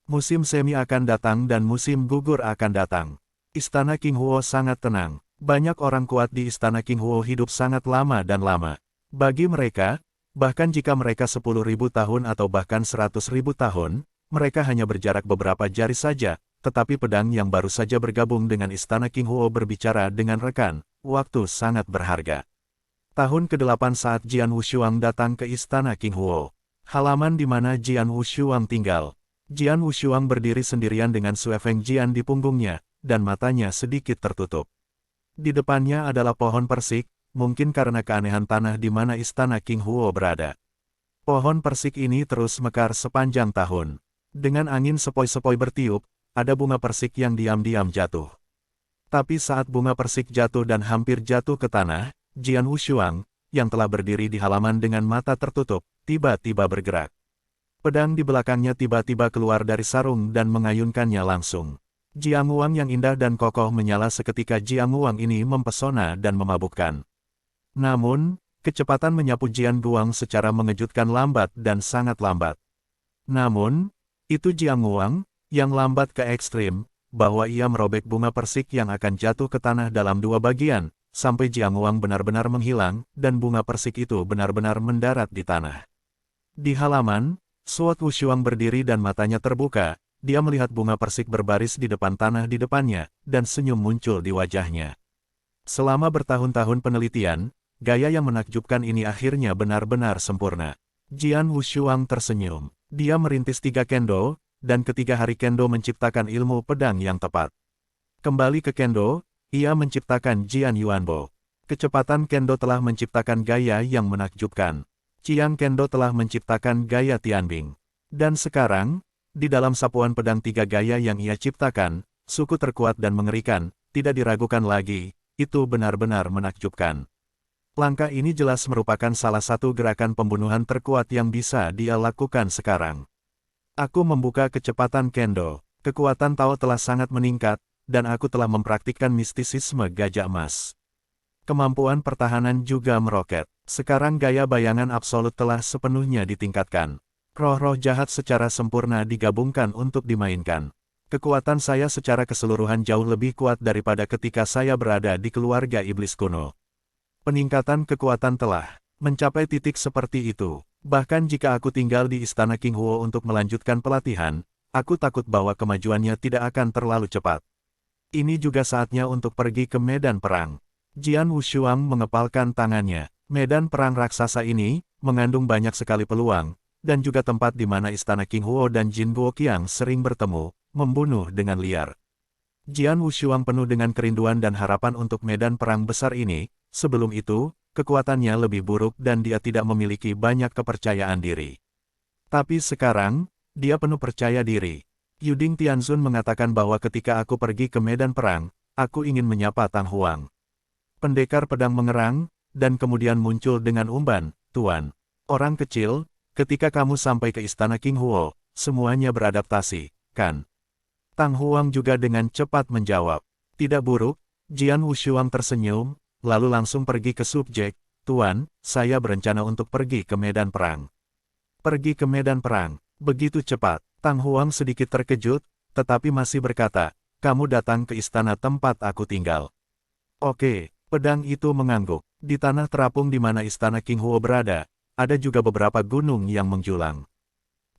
A: Musim semi akan datang dan musim gugur akan datang. Istana King Huo sangat tenang. Banyak orang kuat di Istana King Huo hidup sangat lama dan lama. Bagi mereka, bahkan jika mereka 10.000 tahun atau bahkan 100.000 tahun, mereka hanya berjarak beberapa jari saja, tetapi pedang yang baru saja bergabung dengan Istana King Huo berbicara dengan rekan, waktu sangat berharga. Tahun ke-8 saat Jian Wushuang datang ke Istana King Huo. Halaman di mana Jian Wushuang tinggal. Jian Wushuang berdiri sendirian dengan Sue Feng Jian di punggungnya, dan matanya sedikit tertutup. Di depannya adalah pohon persik, mungkin karena keanehan tanah di mana Istana King Huo berada. Pohon persik ini terus mekar sepanjang tahun. Dengan angin sepoi-sepoi bertiup, ada bunga persik yang diam-diam jatuh. Tapi saat bunga persik jatuh dan hampir jatuh ke tanah, Jian Wushuang, yang telah berdiri di halaman dengan mata tertutup, tiba-tiba bergerak. Pedang di belakangnya tiba-tiba keluar dari sarung dan mengayunkannya langsung. Jiang Wang yang indah dan kokoh menyala seketika. Jiang Wang ini mempesona dan memabukkan. Namun, kecepatan menyapu Jian Guang secara mengejutkan lambat dan sangat lambat. Namun, itu Jiang Wang, yang lambat ke ekstrim, bahwa ia merobek bunga persik yang akan jatuh ke tanah dalam dua bagian, sampai Jiang Wang benar-benar menghilang, dan bunga persik itu benar-benar mendarat di tanah. Di halaman, Suot Wushuang berdiri dan matanya terbuka, dia melihat bunga persik berbaris di depan tanah di depannya, dan senyum muncul di wajahnya. Selama bertahun-tahun penelitian, gaya yang menakjubkan ini akhirnya benar-benar sempurna. Jian Wushuang tersenyum. Dia merintis 3 kendo, dan ketiga hari kendo menciptakan ilmu pedang yang tepat. Kembali ke kendo, ia menciptakan Jian Yuanbo. Kecepatan kendo telah menciptakan gaya yang menakjubkan. Chiang Kendo telah menciptakan gaya Tianbing. Dan sekarang, di dalam sapuan pedang 3 gaya yang ia ciptakan, suku terkuat dan mengerikan, tidak diragukan lagi, itu benar-benar menakjubkan. Langkah ini jelas merupakan salah satu gerakan pembunuhan terkuat yang bisa dia lakukan sekarang. Aku membuka kecepatan kendo. Kekuatan Tao telah sangat meningkat, dan aku telah mempraktikkan mistisisme gajah emas. Kemampuan pertahanan juga meroket. Sekarang gaya bayangan absolut telah sepenuhnya ditingkatkan. Roh-roh jahat secara sempurna digabungkan untuk dimainkan. Kekuatan saya secara keseluruhan jauh lebih kuat daripada ketika saya berada di keluarga iblis kuno. Peningkatan kekuatan telah mencapai titik seperti itu. Bahkan jika aku tinggal di Istana King Huo untuk melanjutkan pelatihan, aku takut bahwa kemajuannya tidak akan terlalu cepat. Ini juga saatnya untuk pergi ke medan perang. Jian Wushuang mengepalkan tangannya. Medan perang raksasa ini mengandung banyak sekali peluang, dan juga tempat di mana Istana King Huo dan Jin Guoqiang sering bertemu, membunuh dengan liar. Jian Wushuang penuh dengan kerinduan dan harapan untuk medan perang besar ini. Sebelum itu, kekuatannya lebih buruk dan dia tidak memiliki banyak kepercayaan diri. Tapi sekarang, dia penuh percaya diri. Yuding Tianzun mengatakan bahwa ketika aku pergi ke medan perang, aku ingin menyapa Tang Huang. Pendekar pedang mengerang, dan kemudian muncul dengan umban, Tuan. Orang kecil, ketika kamu sampai ke Istana King Huo, semuanya beradaptasi, kan? Tang Huang juga dengan cepat menjawab. Tidak buruk, Jian Wushuang tersenyum, lalu langsung pergi ke subjek, Tuan, saya berencana untuk pergi ke medan perang. Pergi ke medan perang, begitu cepat. Tang Huang sedikit terkejut, tetapi masih berkata, kamu datang ke istana tempat aku tinggal. Oke, Pedang itu mengangguk. Di tanah terapung di mana istana King Huo berada, ada juga beberapa gunung yang menjulang.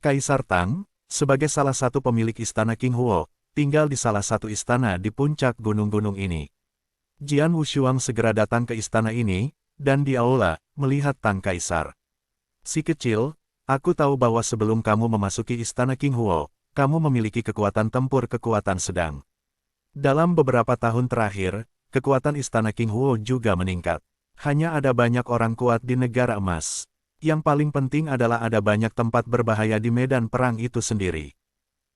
A: Kaisar Tang, sebagai salah satu pemilik istana King Huo, tinggal di salah satu istana di puncak gunung-gunung ini. Jian Wushuang segera datang ke istana ini, dan di aula, melihat Tang Kaisar. Si kecil, aku tahu bahwa sebelum kamu memasuki istana King Huo, kamu memiliki kekuatan tempur kekuatan sedang. Dalam beberapa tahun terakhir, kekuatan istana King Huo juga meningkat. Hanya ada banyak orang kuat di negara emas. Yang paling penting adalah ada banyak tempat berbahaya di medan perang itu sendiri.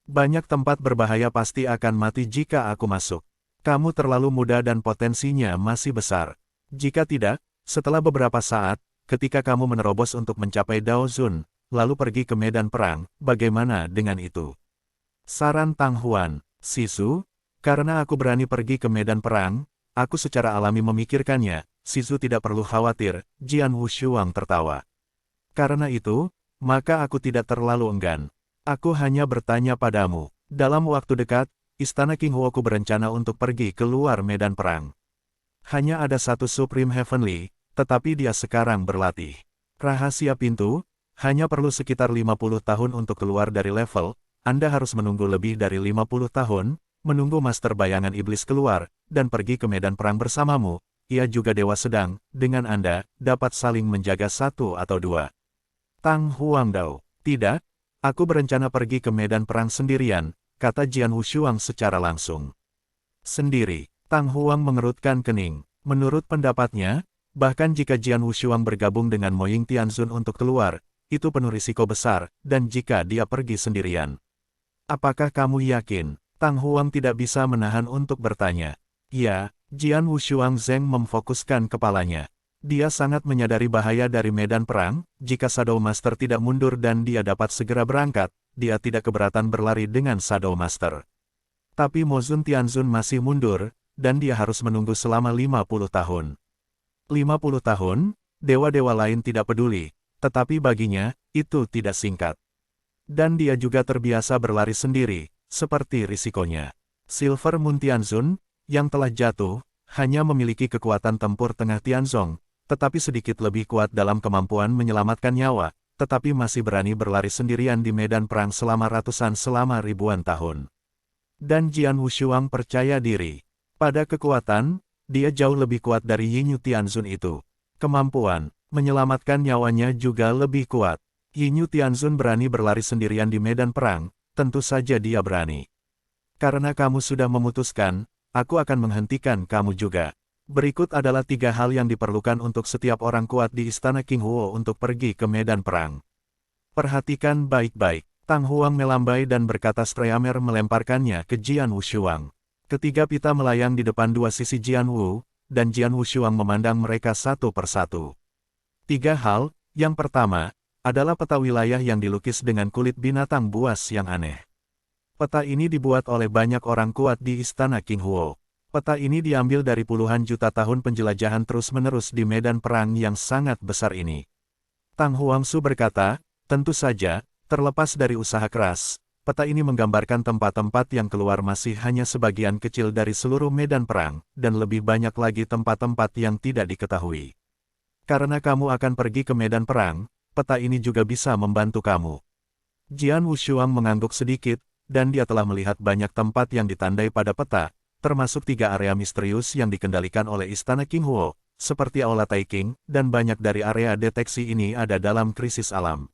A: Banyak tempat berbahaya pasti akan mati jika aku masuk. Kamu terlalu muda dan potensinya masih besar. Jika tidak, setelah beberapa saat, ketika kamu menerobos untuk mencapai Dao Zun, lalu pergi ke medan perang, bagaimana dengan itu? Saran Tang Huan, Sisu, karena aku berani pergi ke medan perang, aku secara alami memikirkannya, Sisu tidak perlu khawatir, Jian Wushuang tertawa. Karena itu, maka aku tidak terlalu enggan. Aku hanya bertanya padamu, dalam waktu dekat, Istana King Huoku berencana untuk pergi keluar medan perang. Hanya ada satu Supreme Heavenly, tetapi dia sekarang berlatih. Rahasia pintu, hanya perlu sekitar 50 tahun untuk keluar dari level, Anda harus menunggu lebih dari 50 tahun, menunggu Master Bayangan Iblis keluar, dan pergi ke medan perang bersamamu. Ia juga Dewa Sedang, dengan Anda, dapat saling menjaga satu atau dua. Tang Huangdao, tidak, aku berencana pergi ke medan perang sendirian, kata Jian Wushuang secara langsung. Sendiri, Tang Huang mengerutkan kening. Menurut pendapatnya, bahkan jika Jian Wushuang bergabung dengan Mo Ying Tianzun untuk keluar, itu penuh risiko besar, dan jika dia pergi sendirian. Apakah kamu yakin? Tang Huang tidak bisa menahan untuk bertanya. Ya, Jian Wushuang Zeng memfokuskan kepalanya. Dia sangat menyadari bahaya dari medan perang, jika Shadow Master tidak mundur dan dia dapat segera berangkat, dia tidak keberatan berlari dengan Shadow Master. Tapi Mo Zun Tianzun masih mundur, dan dia harus menunggu selama 50 tahun. 50 tahun, dewa-dewa lain tidak peduli, tetapi baginya, itu tidak singkat. Dan dia juga terbiasa berlari sendiri, seperti risikonya. Silver Moon Tianzun, yang telah jatuh, hanya memiliki kekuatan tempur tengah Tianzong, tetapi sedikit lebih kuat dalam kemampuan menyelamatkan nyawa, tetapi masih berani berlari sendirian di medan perang selama ribuan tahun. Dan Jian Wushuang percaya diri. Pada kekuatan, dia jauh lebih kuat dari Yinyu Tianzun itu. Kemampuan, menyelamatkan nyawanya juga lebih kuat. Yinyu Tianzun berani berlari sendirian di medan perang, tentu saja dia berani. Karena kamu sudah memutuskan, aku akan menghentikan kamu juga. Berikut adalah 3 hal yang diperlukan untuk setiap orang kuat di Istana King Huo untuk pergi ke medan perang. Perhatikan baik-baik. Tang Huang melambai dan berkata Streamer melemparkannya ke Jian Wushuang. Ketiga pita melayang di depan dua sisi Jian Wu, dan Jian Wushuang memandang mereka satu persatu. 3 hal, yang pertama, adalah peta wilayah yang dilukis dengan kulit binatang buas yang aneh. Peta ini dibuat oleh banyak orang kuat di Istana King Huo. Peta ini diambil dari puluhan juta tahun penjelajahan terus-menerus di medan perang yang sangat besar ini. Tang Huangsu berkata, tentu saja, terlepas dari usaha keras, peta ini menggambarkan tempat-tempat yang keluar masih hanya sebagian kecil dari seluruh medan perang, dan lebih banyak lagi tempat-tempat yang tidak diketahui. Karena kamu akan pergi ke medan perang, peta ini juga bisa membantu kamu. Jian Wushuang mengangguk sedikit, dan dia telah melihat banyak tempat yang ditandai pada peta, termasuk 3 area misterius yang dikendalikan oleh Istana King Huo, seperti Aula Taiking, dan banyak dari area deteksi ini ada dalam krisis alam.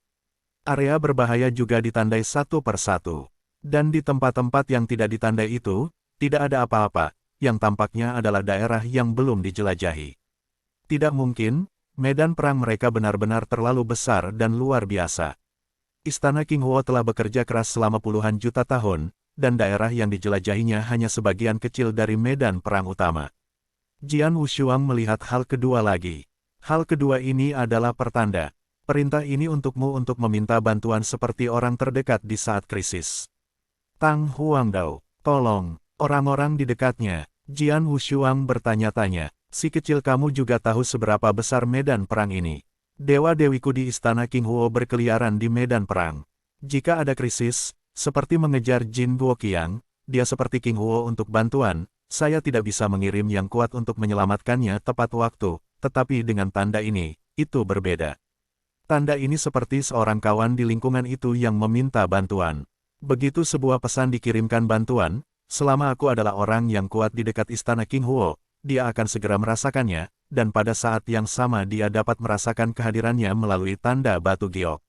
A: Area berbahaya juga ditandai satu persatu. Dan di tempat-tempat yang tidak ditandai itu, tidak ada apa-apa, yang tampaknya adalah daerah yang belum dijelajahi. Tidak mungkin, medan perang mereka benar-benar terlalu besar dan luar biasa. Istana King Huo telah bekerja keras selama puluhan juta tahun, dan daerah yang dijelajahinya hanya sebagian kecil dari medan perang utama. Jian Wushuang melihat hal kedua lagi. Hal kedua ini adalah pertanda. Perintah ini untukmu untuk meminta bantuan seperti orang terdekat di saat krisis. Tang Huangdao, tolong, orang-orang di dekatnya. Jian Wushuang bertanya-tanya, si kecil kamu juga tahu seberapa besar medan perang ini. Dewa-dewiku di Istana King Huo berkeliaran di medan perang. Jika ada krisis, seperti mengejar Jin Guoqiang, dia seperti King Huo untuk bantuan, saya tidak bisa mengirim yang kuat untuk menyelamatkannya tepat waktu, tetapi dengan tanda ini, itu berbeda. Tanda ini seperti seorang kawan di lingkungan itu yang meminta bantuan. Begitu sebuah pesan dikirimkan bantuan, selama aku adalah orang yang kuat di dekat istana King Huo, dia akan segera merasakannya, dan pada saat yang sama dia dapat merasakan kehadirannya melalui tanda batu giok.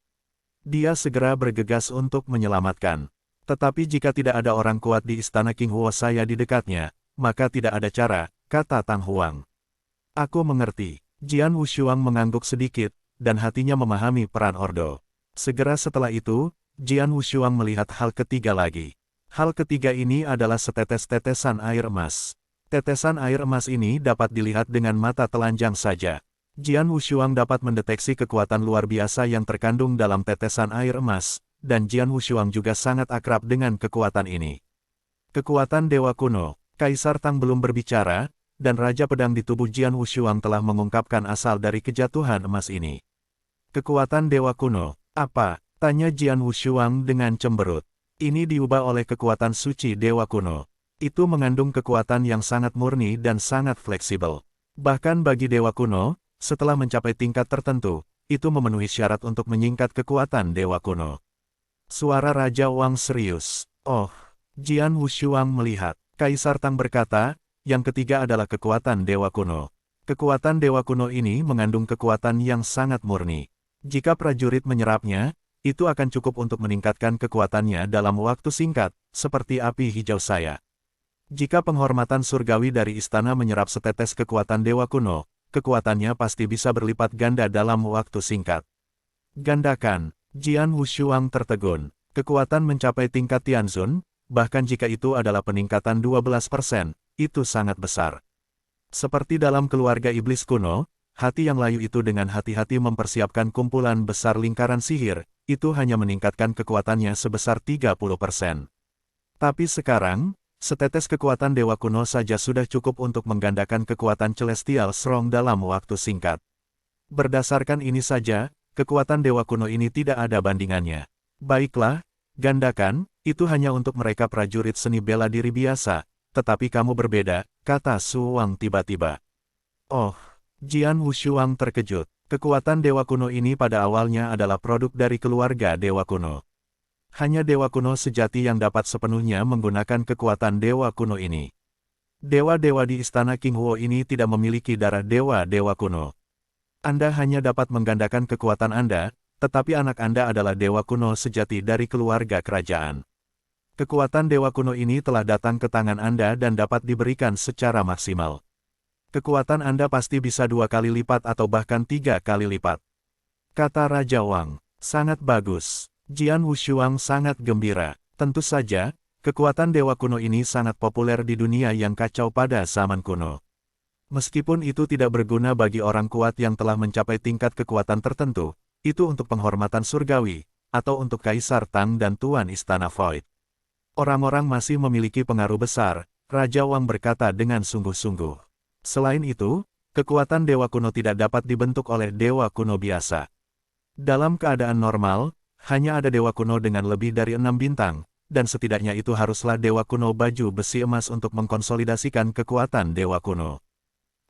A: Dia segera bergegas untuk menyelamatkan. Tetapi jika tidak ada orang kuat di istana King Huo saya di dekatnya, maka tidak ada cara, kata Tang Huang. Aku mengerti. Jian Wushuang mengangguk sedikit, dan hatinya memahami peran Ordo. Segera setelah itu, Jian Wushuang melihat hal ketiga lagi. Hal ketiga ini adalah setetes tetesan air emas. Tetesan air emas ini dapat dilihat dengan mata telanjang saja. Jian Wushuang dapat mendeteksi kekuatan luar biasa yang terkandung dalam tetesan air emas, dan Jian Wushuang juga sangat akrab dengan kekuatan ini. Kekuatan Dewa Kuno. Kaisar Tang belum berbicara, dan Raja Pedang di tubuh Jian Wushuang telah mengungkapkan asal dari kejatuhan emas ini. Kekuatan Dewa Kuno. Apa? Tanya Jian Wushuang dengan cemberut. Ini diubah oleh kekuatan suci Dewa Kuno. Itu mengandung kekuatan yang sangat murni dan sangat fleksibel. Bahkan bagi Dewa Kuno, setelah mencapai tingkat tertentu, itu memenuhi syarat untuk menyingkat kekuatan Dewa Kuno. Suara Raja Wang serius. Oh, Jian Wushuang melihat. Kaisar Tang berkata, yang ketiga adalah kekuatan Dewa Kuno. Kekuatan Dewa Kuno ini mengandung kekuatan yang sangat murni. Jika prajurit menyerapnya, itu akan cukup untuk meningkatkan kekuatannya dalam waktu singkat, seperti api hijau saya. Jika penghormatan surgawi dari istana menyerap setetes kekuatan Dewa Kuno, kekuatannya pasti bisa berlipat ganda dalam waktu singkat. Gandakan. Jian Wushuang tertegun. Kekuatan mencapai tingkat Tianzun, bahkan jika itu adalah peningkatan 12%, itu sangat besar. Seperti dalam keluarga iblis kuno, hati yang layu itu dengan hati-hati mempersiapkan kumpulan besar lingkaran sihir, itu hanya meningkatkan kekuatannya sebesar 30%. Tapi sekarang, setetes kekuatan Dewa Kuno saja sudah cukup untuk menggandakan kekuatan Celestial Strong dalam waktu singkat. Berdasarkan ini saja, kekuatan Dewa Kuno ini tidak ada bandingannya. Baiklah, gandakan, itu hanya untuk mereka prajurit seni bela diri biasa, tetapi kamu berbeda, kata Su Wang tiba-tiba. Oh, Jian Wushuang terkejut. Kekuatan Dewa Kuno ini pada awalnya adalah produk dari keluarga Dewa Kuno. Hanya Dewa Kuno sejati yang dapat sepenuhnya menggunakan kekuatan Dewa Kuno ini. Dewa-dewa di istana King Huo ini tidak memiliki darah Dewa-dewa kuno. Anda hanya dapat menggandakan kekuatan Anda, tetapi anak Anda adalah Dewa Kuno sejati dari keluarga kerajaan. Kekuatan Dewa Kuno ini telah datang ke tangan Anda dan dapat diberikan secara maksimal. Kekuatan Anda pasti bisa 2 kali lipat atau bahkan 3 kali lipat. Kata Raja Wang, sangat bagus. Jian Wushuang sangat gembira. Tentu saja, kekuatan Dewa Kuno ini sangat populer di dunia yang kacau pada zaman kuno. Meskipun itu tidak berguna bagi orang kuat yang telah mencapai tingkat kekuatan tertentu, itu untuk penghormatan surgawi, atau untuk Kaisar Tang dan Tuan Istana Void. Orang-orang masih memiliki pengaruh besar, Raja Wang berkata dengan sungguh-sungguh. Selain itu, kekuatan Dewa Kuno tidak dapat dibentuk oleh Dewa Kuno biasa. Dalam keadaan normal, hanya ada Dewa Kuno dengan lebih dari 6 bintang, dan setidaknya itu haruslah Dewa Kuno baju besi emas untuk mengkonsolidasikan kekuatan Dewa Kuno.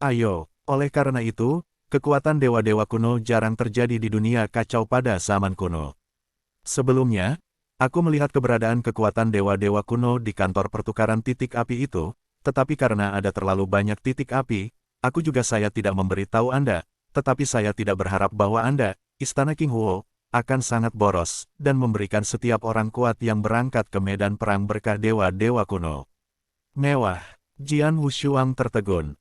A: Ayo, oleh karena itu, kekuatan Dewa-Dewa Kuno jarang terjadi di dunia kacau pada zaman kuno. Sebelumnya, aku melihat keberadaan kekuatan Dewa-Dewa Kuno di kantor pertukaran titik api itu, tetapi karena ada terlalu banyak titik api, aku juga saya tidak memberitahu Anda, tetapi saya tidak berharap bahwa Anda, Istana King Huo, akan sangat boros, dan memberikan setiap orang kuat yang berangkat ke medan perang berkah Dewa-Dewa Kuno. Mewah. Jian Wushuang tertegun.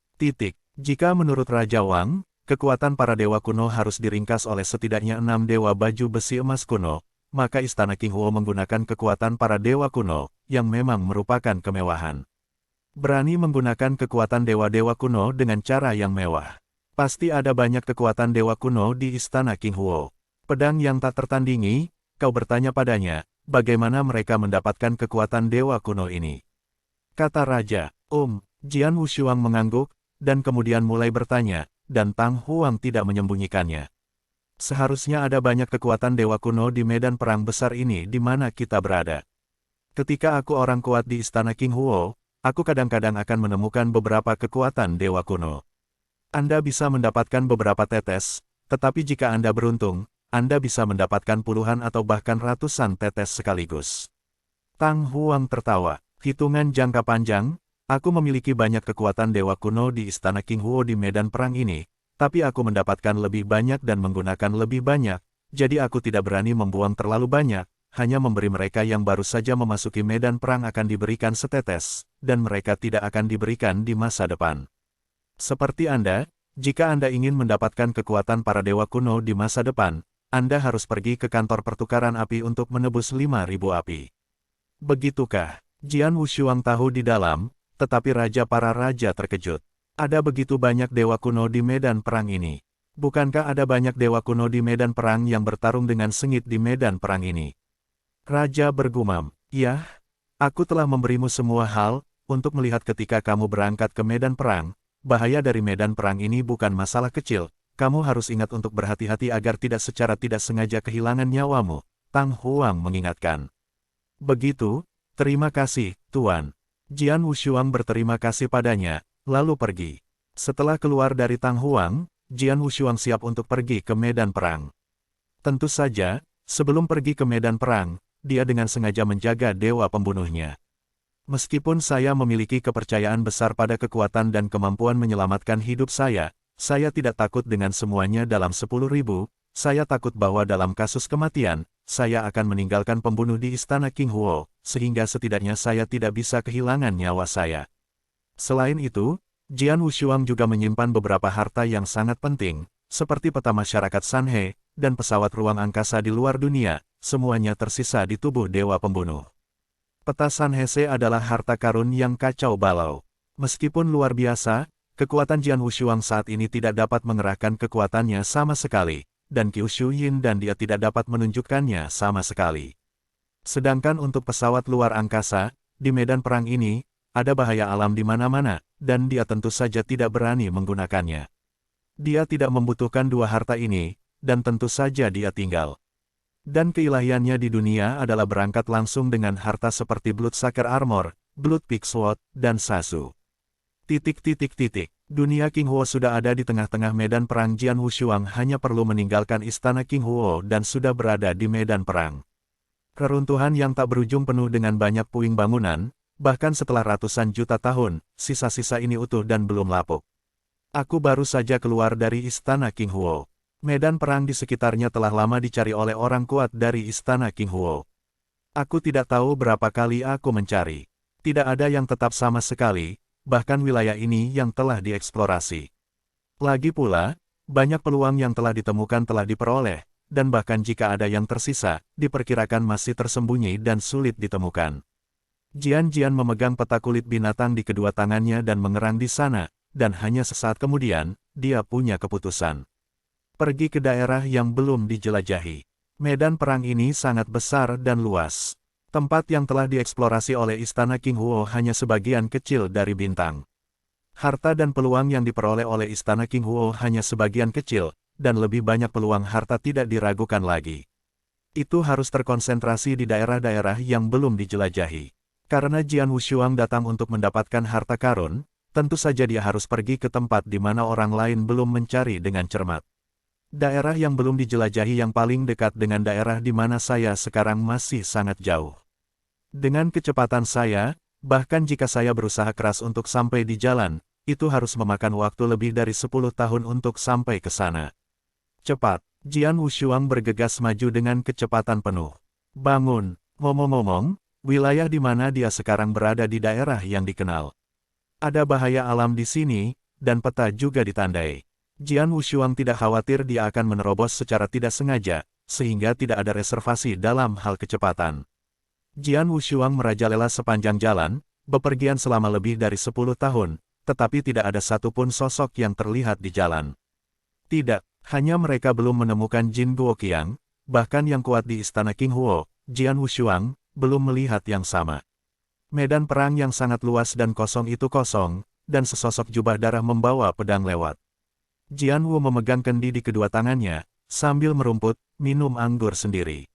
A: Jika menurut Raja Wang, kekuatan para Dewa Kuno harus diringkas oleh setidaknya 6 Dewa Baju Besi Emas Kuno, maka Istana King Huo menggunakan kekuatan para Dewa Kuno, yang memang merupakan kemewahan. Berani menggunakan kekuatan Dewa-Dewa Kuno dengan cara yang mewah. Pasti ada banyak kekuatan Dewa Kuno di Istana King Huo. Pedang yang tak tertandingi, kau bertanya padanya, bagaimana mereka mendapatkan kekuatan Dewa Kuno ini? Kata Raja, Jian Wushuang mengangguk, dan kemudian mulai bertanya, dan Tang Huang tidak menyembunyikannya. Seharusnya ada banyak kekuatan Dewa Kuno di medan perang besar ini di mana kita berada. Ketika aku orang kuat di Istana King Huo, aku kadang-kadang akan menemukan beberapa kekuatan dewa kuno. Anda bisa mendapatkan beberapa tetes, tetapi jika Anda beruntung, Anda bisa mendapatkan puluhan atau bahkan ratusan tetes sekaligus. Tang Huang tertawa. Hitungan jangka panjang, aku memiliki banyak kekuatan dewa kuno di Istana King Huo di medan perang ini, tapi aku mendapatkan lebih banyak dan menggunakan lebih banyak, jadi aku tidak berani membuang terlalu banyak, hanya memberi mereka yang baru saja memasuki medan perang akan diberikan setetes, dan mereka tidak akan diberikan di masa depan. Seperti Anda, jika Anda ingin mendapatkan kekuatan para dewa kuno di masa depan, Anda harus pergi ke kantor pertukaran api untuk menebus 5.000 api. Begitukah? Jian Wushuang tahu di dalam, tetapi Raja para Raja terkejut. Ada begitu banyak dewa kuno di medan perang ini. Bukankah ada banyak dewa kuno di medan perang yang bertarung dengan sengit di medan perang ini? Raja bergumam, "Ya, aku telah memberimu semua hal, untuk melihat ketika kamu berangkat ke medan perang. Bahaya dari medan perang ini bukan masalah kecil, kamu harus ingat untuk berhati-hati agar tidak secara tidak sengaja kehilangan nyawamu," Tang Huang mengingatkan. Begitu, terima kasih, Tuan. Jian Wushuang berterima kasih padanya, lalu pergi. Setelah keluar dari Tang Huang, Jian Wushuang siap untuk pergi ke medan perang. Tentu saja, sebelum pergi ke medan perang, dia dengan sengaja menjaga dewa pembunuhnya. Meskipun saya memiliki kepercayaan besar pada kekuatan dan kemampuan menyelamatkan hidup saya tidak takut dengan semuanya dalam 10.000, saya takut bahwa dalam kasus kematian, saya akan meninggalkan pembunuh di Istana King Huo, sehingga setidaknya saya tidak bisa kehilangan nyawa saya. Selain itu, Jian Wushuang juga menyimpan beberapa harta yang sangat penting, seperti peta masyarakat Sanhe, dan pesawat ruang angkasa di luar dunia, semuanya tersisa di tubuh dewa pembunuh. Peta Sanhese adalah harta karun yang kacau balau. Meskipun luar biasa, kekuatan Jian Wushuang saat ini tidak dapat mengerahkan kekuatannya sama sekali, dan Qiu Shuyin dan dia tidak dapat menunjukkannya sama sekali. Sedangkan untuk pesawat luar angkasa, di medan perang ini, ada bahaya alam di mana-mana, dan dia tentu saja tidak berani menggunakannya. Dia tidak membutuhkan dua harta ini, dan tentu saja dia tinggal. Dan keilahiannya di dunia adalah berangkat langsung dengan harta seperti Bloodsucker Armor, Blood Peak Sword, dan Sasu. Dunia King Huo sudah ada di tengah-tengah medan perang. Jian Wushuang hanya perlu meninggalkan istana King Huo dan sudah berada di medan perang. Reruntuhan yang tak berujung penuh dengan banyak puing bangunan, bahkan setelah ratusan juta tahun, sisa-sisa ini utuh dan belum lapuk. Aku baru saja keluar dari istana King Huo. Medan perang di sekitarnya telah lama dicari oleh orang kuat dari Istana King Huo. Aku tidak tahu berapa kali aku mencari. Tidak ada yang tetap sama sekali, bahkan wilayah ini yang telah dieksplorasi. Lagi pula, banyak peluang yang telah ditemukan telah diperoleh, dan bahkan jika ada yang tersisa, diperkirakan masih tersembunyi dan sulit ditemukan. Jian memegang peta kulit binatang di kedua tangannya dan mengerang di sana, dan hanya sesaat kemudian, dia punya keputusan. Pergi ke daerah yang belum dijelajahi. Medan perang ini sangat besar dan luas. Tempat yang telah dieksplorasi oleh Istana King Huo hanya sebagian kecil dari bintang. Harta dan peluang yang diperoleh oleh Istana King Huo hanya sebagian kecil, dan lebih banyak peluang harta tidak diragukan lagi. Itu harus terkonsentrasi di daerah-daerah yang belum dijelajahi. Karena Jian Wushuang datang untuk mendapatkan harta karun, tentu saja dia harus pergi ke tempat di mana orang lain belum mencari dengan cermat. Daerah yang belum dijelajahi yang paling dekat dengan daerah di mana saya sekarang masih sangat jauh. Dengan kecepatan saya, bahkan jika saya berusaha keras untuk sampai di jalan, itu harus memakan waktu lebih dari 10 tahun untuk sampai ke sana. Cepat, Jian Wushuang bergegas maju dengan kecepatan penuh. Bangun, ngomong-ngomong, wilayah di mana dia sekarang berada di daerah yang dikenal. Ada bahaya alam di sini, dan peta juga ditandai. Jian Wushuang tidak khawatir dia akan menerobos secara tidak sengaja, sehingga tidak ada reservasi dalam hal kecepatan. Jian Wushuang merajalela sepanjang jalan, bepergian selama lebih dari 10 tahun, tetapi tidak ada satupun sosok yang terlihat di jalan. Tidak, hanya mereka belum menemukan Jin Guoqiang, bahkan yang kuat di Istana King Huo, Jian Wushuang, belum melihat yang sama. Medan perang yang sangat luas dan kosong itu kosong, dan sesosok jubah darah membawa pedang lewat. Jian Wu memegang kendi di kedua tangannya, sambil merumput, minum anggur sendiri.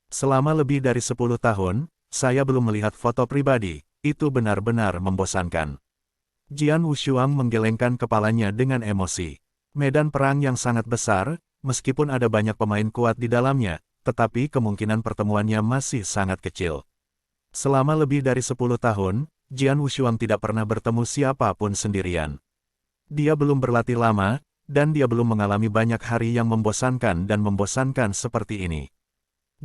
A: Selama lebih dari 10 tahun, saya belum melihat foto pribadi, itu benar-benar membosankan. Jian Wushuang menggelengkan kepalanya dengan emosi. Medan perang yang sangat besar, meskipun ada banyak pemain kuat di dalamnya, tetapi kemungkinan pertemuannya masih sangat kecil. Selama lebih dari 10 tahun, Jian Wushuang tidak pernah bertemu siapapun sendirian. Dia belum berlatih lama, dan dia belum mengalami banyak hari yang membosankan dan membosankan seperti ini.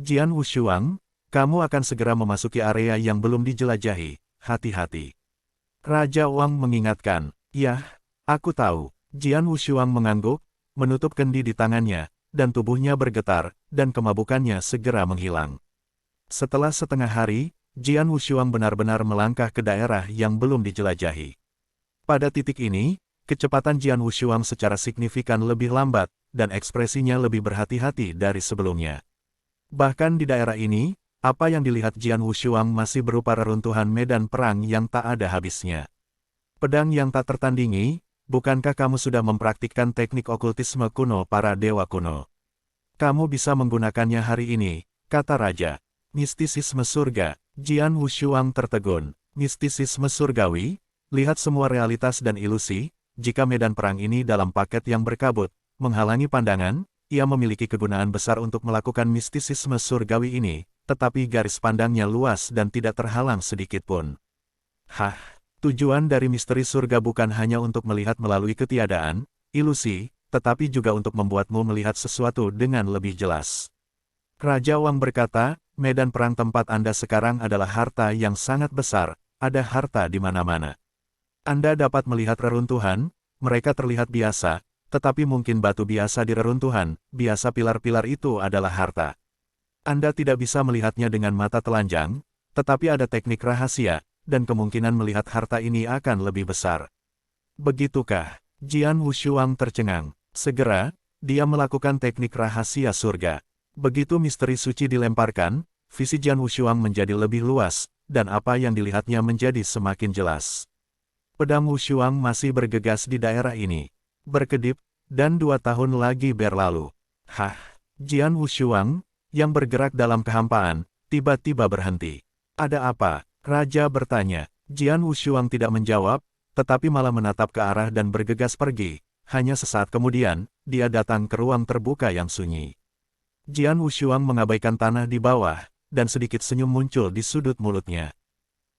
A: Jian Wushuang, kamu akan segera memasuki area yang belum dijelajahi, hati-hati. Raja Wang mengingatkan. Yah, aku tahu. Jian Wushuang mengangguk, menutup kendi di tangannya, dan tubuhnya bergetar, dan kemabukannya segera menghilang. Setelah setengah hari, Jian Wushuang benar-benar melangkah ke daerah yang belum dijelajahi. Pada titik ini, kecepatan Jian Wushuang secara signifikan lebih lambat, dan ekspresinya lebih berhati-hati dari sebelumnya. Bahkan di daerah ini, apa yang dilihat Jian Wushuang masih berupa reruntuhan medan perang yang tak ada habisnya. Pedang yang tak tertandingi, bukankah kamu sudah mempraktikkan teknik okultisme kuno para dewa kuno? Kamu bisa menggunakannya hari ini, kata Raja. Mistisisme surga. Jian Wushuang tertegun. Mistisisme surgawi? Lihat semua realitas dan ilusi, jika medan perang ini dalam paket yang berkabut, menghalangi pandangan, ia memiliki kegunaan besar untuk melakukan mistisisme surgawi ini, tetapi garis pandangnya luas dan tidak terhalang sedikit pun. Hah, tujuan dari misteri surga bukan hanya untuk melihat melalui ketiadaan, ilusi, tetapi juga untuk membuatmu melihat sesuatu dengan lebih jelas. Raja Wang berkata, medan perang tempat Anda sekarang adalah harta yang sangat besar, ada harta di mana-mana. Anda dapat melihat reruntuhan, mereka terlihat biasa, tetapi mungkin batu biasa di reruntuhan, biasa pilar-pilar itu adalah harta. Anda tidak bisa melihatnya dengan mata telanjang, tetapi ada teknik rahasia, dan kemungkinan melihat harta ini akan lebih besar. Begitukah? Jian Wushuang tercengang. Segera, dia melakukan teknik rahasia surga. Begitu misteri suci dilemparkan, visi Jian Wushuang menjadi lebih luas, dan apa yang dilihatnya menjadi semakin jelas. Pedang Wushuang masih bergegas di daerah ini. Berkedip, dan 2 tahun lagi berlalu. Hah, Jian Wushuang, yang bergerak dalam kehampaan, tiba-tiba berhenti. Ada apa? Raja bertanya. Jian Wushuang tidak menjawab, tetapi malah menatap ke arah dan bergegas pergi. Hanya sesaat kemudian, dia datang ke ruang terbuka yang sunyi. Jian Wushuang mengabaikan tanah di bawah, dan sedikit senyum muncul di sudut mulutnya.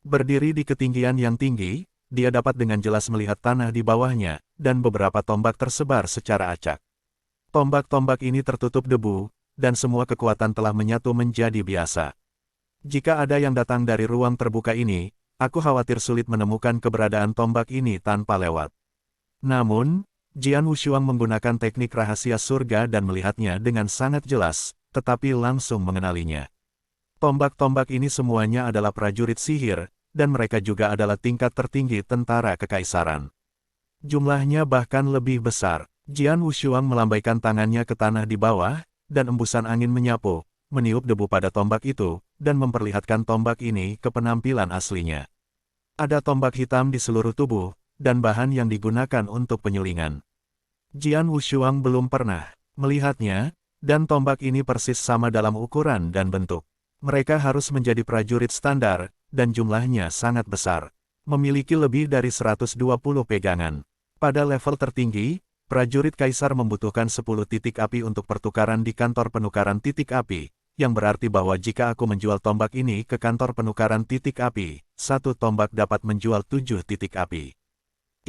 A: Berdiri di ketinggian yang tinggi, dia dapat dengan jelas melihat tanah di bawahnya, dan beberapa tombak tersebar secara acak. Tombak-tombak ini tertutup debu, dan semua kekuatan telah menyatu menjadi biasa. Jika ada yang datang dari ruang terbuka ini, aku khawatir sulit menemukan keberadaan tombak ini tanpa lewat. Namun, Jian Wushuang menggunakan teknik rahasia surga dan melihatnya dengan sangat jelas, tetapi langsung mengenalinya. Tombak-tombak ini semuanya adalah prajurit sihir, dan mereka juga adalah tingkat tertinggi tentara kekaisaran. Jumlahnya bahkan lebih besar. Jian Wushuang melambaikan tangannya ke tanah di bawah, dan embusan angin menyapu, meniup debu pada tombak itu, dan memperlihatkan tombak ini ke penampilan aslinya. Ada tombak hitam di seluruh tubuh, dan bahan yang digunakan untuk penyulingan. Jian Wushuang belum pernah melihatnya, dan tombak ini persis sama dalam ukuran dan bentuk. Mereka harus menjadi prajurit standar, dan jumlahnya sangat besar. Memiliki lebih dari 120 pegangan. Pada level tertinggi, prajurit kaisar membutuhkan 10 titik api untuk pertukaran di kantor penukaran titik api, yang berarti bahwa jika aku menjual tombak ini ke kantor penukaran titik api, satu tombak dapat menjual 7 titik api.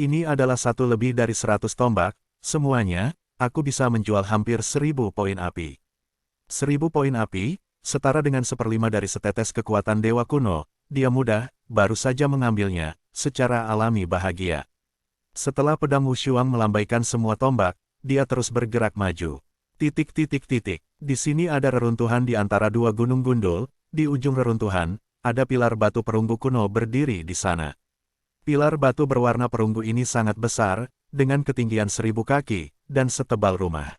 A: Ini adalah satu lebih dari 100 tombak, semuanya, aku bisa menjual hampir 1000 poin api. 1000 poin api, setara dengan 1/5 dari setetes kekuatan dewa kuno, dia mudah, baru saja mengambilnya, secara alami bahagia. Setelah pedang Wushuang melambaikan semua tombak, dia terus bergerak maju. Titik-titik-titik. Di sini ada reruntuhan di antara dua gunung gundul, di ujung reruntuhan, ada pilar batu perunggu kuno berdiri di sana. Pilar batu berwarna perunggu ini sangat besar, dengan ketinggian 1000 kaki, dan setebal rumah.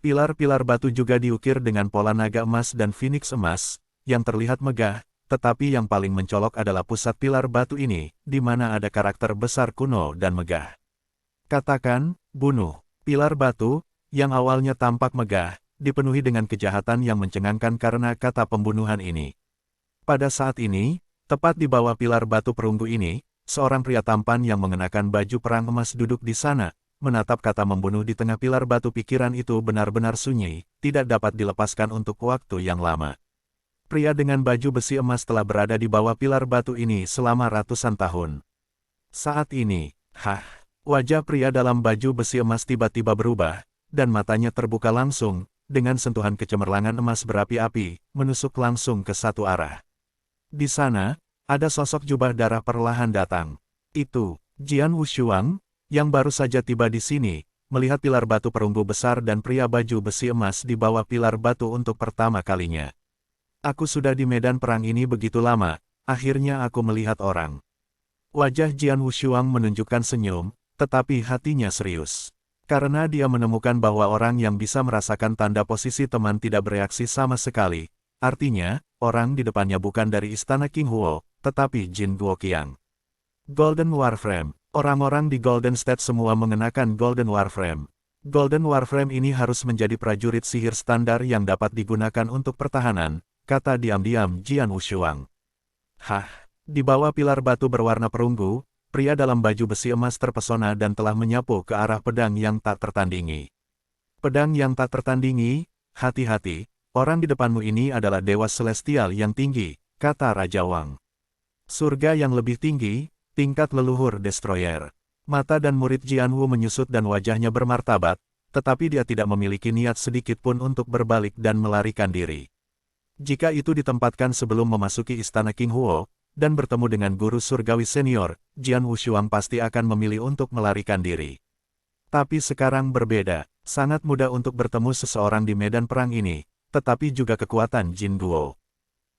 A: Pilar-pilar batu juga diukir dengan pola naga emas dan phoenix emas, yang terlihat megah, tetapi yang paling mencolok adalah pusat pilar batu ini, di mana ada karakter besar kuno dan megah. Katakan, bunuh. Pilar batu, yang awalnya tampak megah, dipenuhi dengan kejahatan yang mencengangkan karena kata pembunuhan ini. Pada saat ini, Tepat di bawah pilar batu perunggu ini, seorang pria tampan yang mengenakan baju perang emas duduk di sana, menatap kata membunuh di tengah pilar batu. Pikiran itu benar-benar sunyi, tidak dapat dilepaskan untuk waktu yang lama. Pria dengan baju besi emas telah berada di bawah pilar batu ini selama ratusan tahun. Saat ini, wajah pria dalam baju besi emas tiba-tiba berubah, dan matanya terbuka langsung, dengan sentuhan kecemerlangan emas berapi-api, menusuk langsung ke satu arah. Di sana, ada sosok jubah darah perlahan datang. Itu, Jian Wushuang, yang baru saja tiba di sini, melihat pilar batu perunggu besar dan pria baju besi emas di bawah pilar batu untuk pertama kalinya. Aku sudah di medan perang ini begitu lama, akhirnya aku melihat orang. Wajah Jian Wushuang menunjukkan senyum, tetapi hatinya serius. Karena dia menemukan bahwa orang yang bisa merasakan tanda posisi teman tidak bereaksi sama sekali, artinya, orang di depannya bukan dari istana King Huo, tetapi Jin Guoqiang. Golden Warframe. Orang-orang di Golden State semua mengenakan Golden Warframe. Golden Warframe ini harus menjadi prajurit sihir standar yang dapat digunakan untuk pertahanan, kata diam-diam Jian Wushuang. Di bawah pilar batu berwarna perunggu, pria dalam baju besi emas terpesona dan telah menyapu ke arah pedang yang tak tertandingi. Pedang yang tak tertandingi, hati-hati. Orang di depanmu ini adalah dewa celestial yang tinggi, kata Raja Wang. Surga yang lebih tinggi, tingkat leluhur destroyer. Mata dan murid Jianwu menyusut dan wajahnya bermartabat, tetapi dia tidak memiliki niat sedikit pun untuk berbalik dan melarikan diri. Jika itu ditempatkan sebelum memasuki istana King Huo, dan bertemu dengan guru surgawi senior, Jian Wushuang pasti akan memilih untuk melarikan diri. Tapi sekarang berbeda, sangat mudah untuk bertemu seseorang di medan perang ini, tetapi juga kekuatan Jin Guo.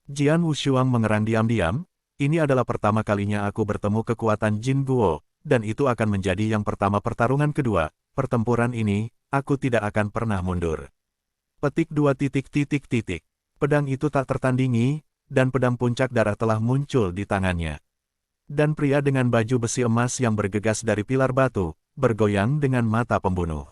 A: Jian Wushuang mengerang diam-diam, ini adalah pertama kalinya aku bertemu kekuatan Jin Guo, dan itu akan menjadi yang pertama pertarungan kedua, pertempuran ini, aku tidak akan pernah mundur. Petik 2. Pedang itu tak tertandingi, dan pedang puncak darah telah muncul di tangannya. Dan pria dengan baju besi emas yang bergegas dari pilar batu, bergoyang dengan mata pembunuh.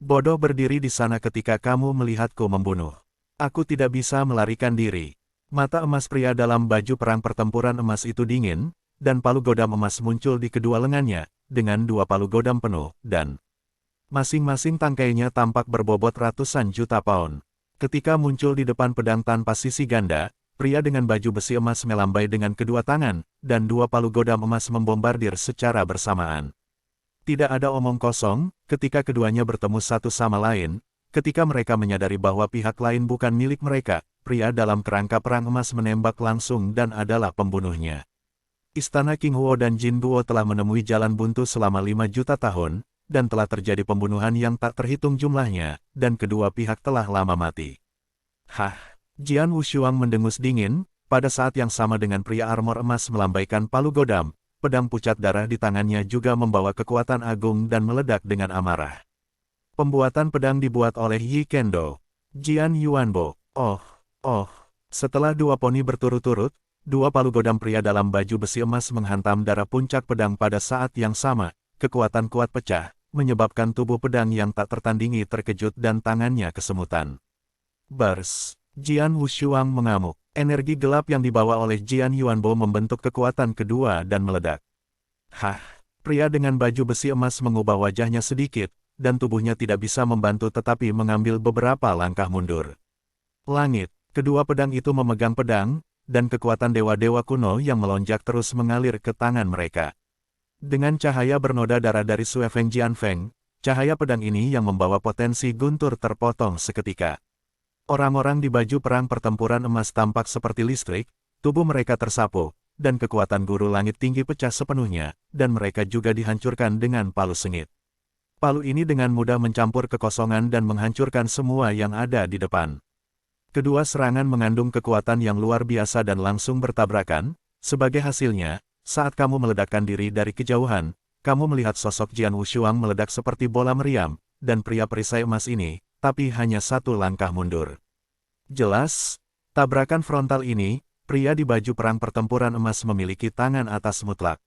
A: Bodoh berdiri di sana ketika kamu melihatku membunuh. Aku tidak bisa melarikan diri. Mata emas pria dalam baju perang pertempuran emas itu dingin, dan palu godam emas muncul di kedua lengannya, dengan 2 palu godam penuh, dan masing-masing tangkainya tampak berbobot ratusan juta pound. Ketika muncul di depan pedang tanpa sisi ganda, pria dengan baju besi emas melambai dengan kedua tangan, dan 2 palu godam emas membombardir secara bersamaan. Tidak ada omong kosong, ketika keduanya bertemu satu sama lain, ketika mereka menyadari bahwa pihak lain bukan milik mereka, pria dalam kerangka perang emas menembak langsung dan adalah pembunuhnya. Istana King Huo dan Jin Guo telah menemui jalan buntu selama 5 juta tahun, dan telah terjadi pembunuhan yang tak terhitung jumlahnya, dan kedua pihak telah lama mati. Jian Wushuang mendengus dingin, pada saat yang sama dengan pria armor emas melambaikan palu godam. Pedang pucat darah di tangannya juga membawa kekuatan agung dan meledak dengan amarah. Pembuatan pedang dibuat oleh Yi Kendo, Jian Yuanbo. Setelah 2 poni berturut-turut, 2 palu godam pria dalam baju besi emas menghantam darah puncak pedang pada saat yang sama. Kekuatan kuat pecah, menyebabkan tubuh pedang yang tak tertandingi terkejut dan tangannya kesemutan. Bars! Jian Wushuang mengamuk. Energi gelap yang dibawa oleh Jian Yuanbo membentuk kekuatan kedua dan meledak. Pria dengan baju besi emas mengubah wajahnya sedikit, dan tubuhnya tidak bisa membantu tetapi mengambil beberapa langkah mundur. Langit, kedua pedang itu memegang pedang, dan kekuatan dewa-dewa kuno yang melonjak terus mengalir ke tangan mereka. Dengan cahaya bernoda darah dari Sue Feng Jianfeng, cahaya pedang ini yang membawa potensi guntur terpotong seketika. Orang-orang di baju perang pertempuran emas tampak seperti listrik, tubuh mereka tersapu, dan kekuatan guru langit tinggi pecah sepenuhnya, dan mereka juga dihancurkan dengan palu sengit. Palu ini dengan mudah mencampur kekosongan dan menghancurkan semua yang ada di depan. Kedua serangan mengandung kekuatan yang luar biasa dan langsung bertabrakan. Sebagai hasilnya, saat kamu meledakkan diri dari kejauhan, kamu melihat sosok Jian Wushuang meledak seperti bola meriam, dan pria perisai emas ini, tapi hanya 1 langkah mundur. Jelas, tabrakan frontal ini, pria di baju perang pertempuran emas memiliki tangan atas mutlak.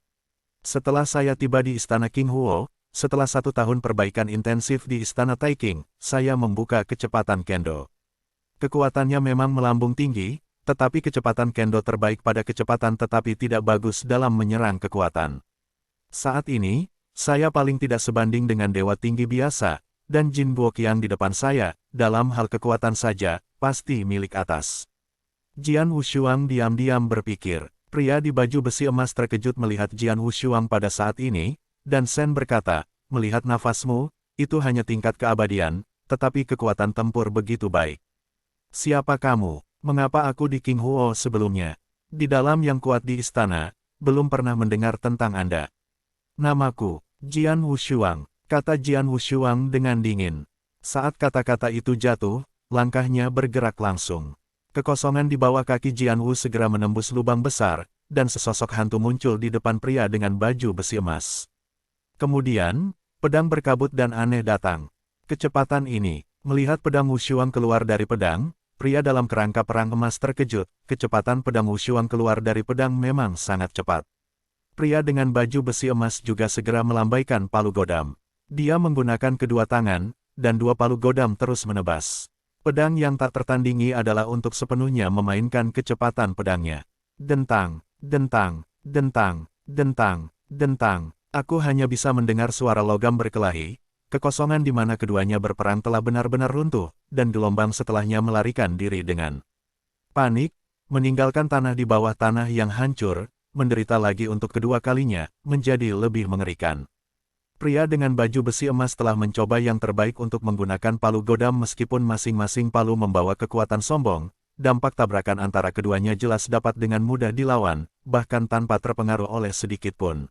A: Setelah saya tiba di istana King Huo, setelah 1 tahun perbaikan intensif di istana Taiping, saya membuka kecepatan kendo. Kekuatannya memang melambung tinggi, tetapi kecepatan kendo terbaik pada kecepatan tetapi tidak bagus dalam menyerang kekuatan. Saat ini, saya paling tidak sebanding dengan dewa tinggi biasa, dan Jin Guoqiang di depan saya, dalam hal kekuatan saja, pasti milik atas. Jian Wushuang diam-diam berpikir. Pria di baju besi emas terkejut melihat Jian Wushuang pada saat ini, dan Shen berkata, melihat nafasmu, itu hanya tingkat keabadian, tetapi kekuatan tempur begitu baik. Siapa kamu? Mengapa aku di King Huo sebelumnya? Di dalam yang kuat di istana, belum pernah mendengar tentang Anda. Namaku, Jian Wushuang, kata Jian Wushuang dengan dingin. Saat kata-kata itu jatuh, langkahnya bergerak langsung. Kekosongan di bawah kaki Jian Wu segera menembus lubang besar, dan sesosok hantu muncul di depan pria dengan baju besi emas. Kemudian, pedang berkabut dan aneh datang. Kecepatan ini, melihat pedang Wushuang keluar dari pedang, pria dalam kerangka perang emas terkejut, kecepatan pedang Wushuang keluar dari pedang memang sangat cepat. Pria dengan baju besi emas juga segera melambaikan palu godam. Dia menggunakan kedua tangan, dan dua palu godam terus menebas. Pedang yang tak tertandingi adalah untuk sepenuhnya memainkan kecepatan pedangnya. Dentang, dentang, dentang, dentang, dentang. Aku hanya bisa mendengar suara logam berkelahi, kekosongan di mana keduanya berperang telah benar-benar runtuh, dan gelombang setelahnya melarikan diri dengan panik, meninggalkan tanah di bawah tanah yang hancur, menderita lagi untuk kedua kalinya, menjadi lebih mengerikan. Pria dengan baju besi emas telah mencoba yang terbaik untuk menggunakan palu godam meskipun masing-masing palu membawa kekuatan sombong, dampak tabrakan antara keduanya jelas dapat dengan mudah dilawan, bahkan tanpa terpengaruh oleh sedikit pun.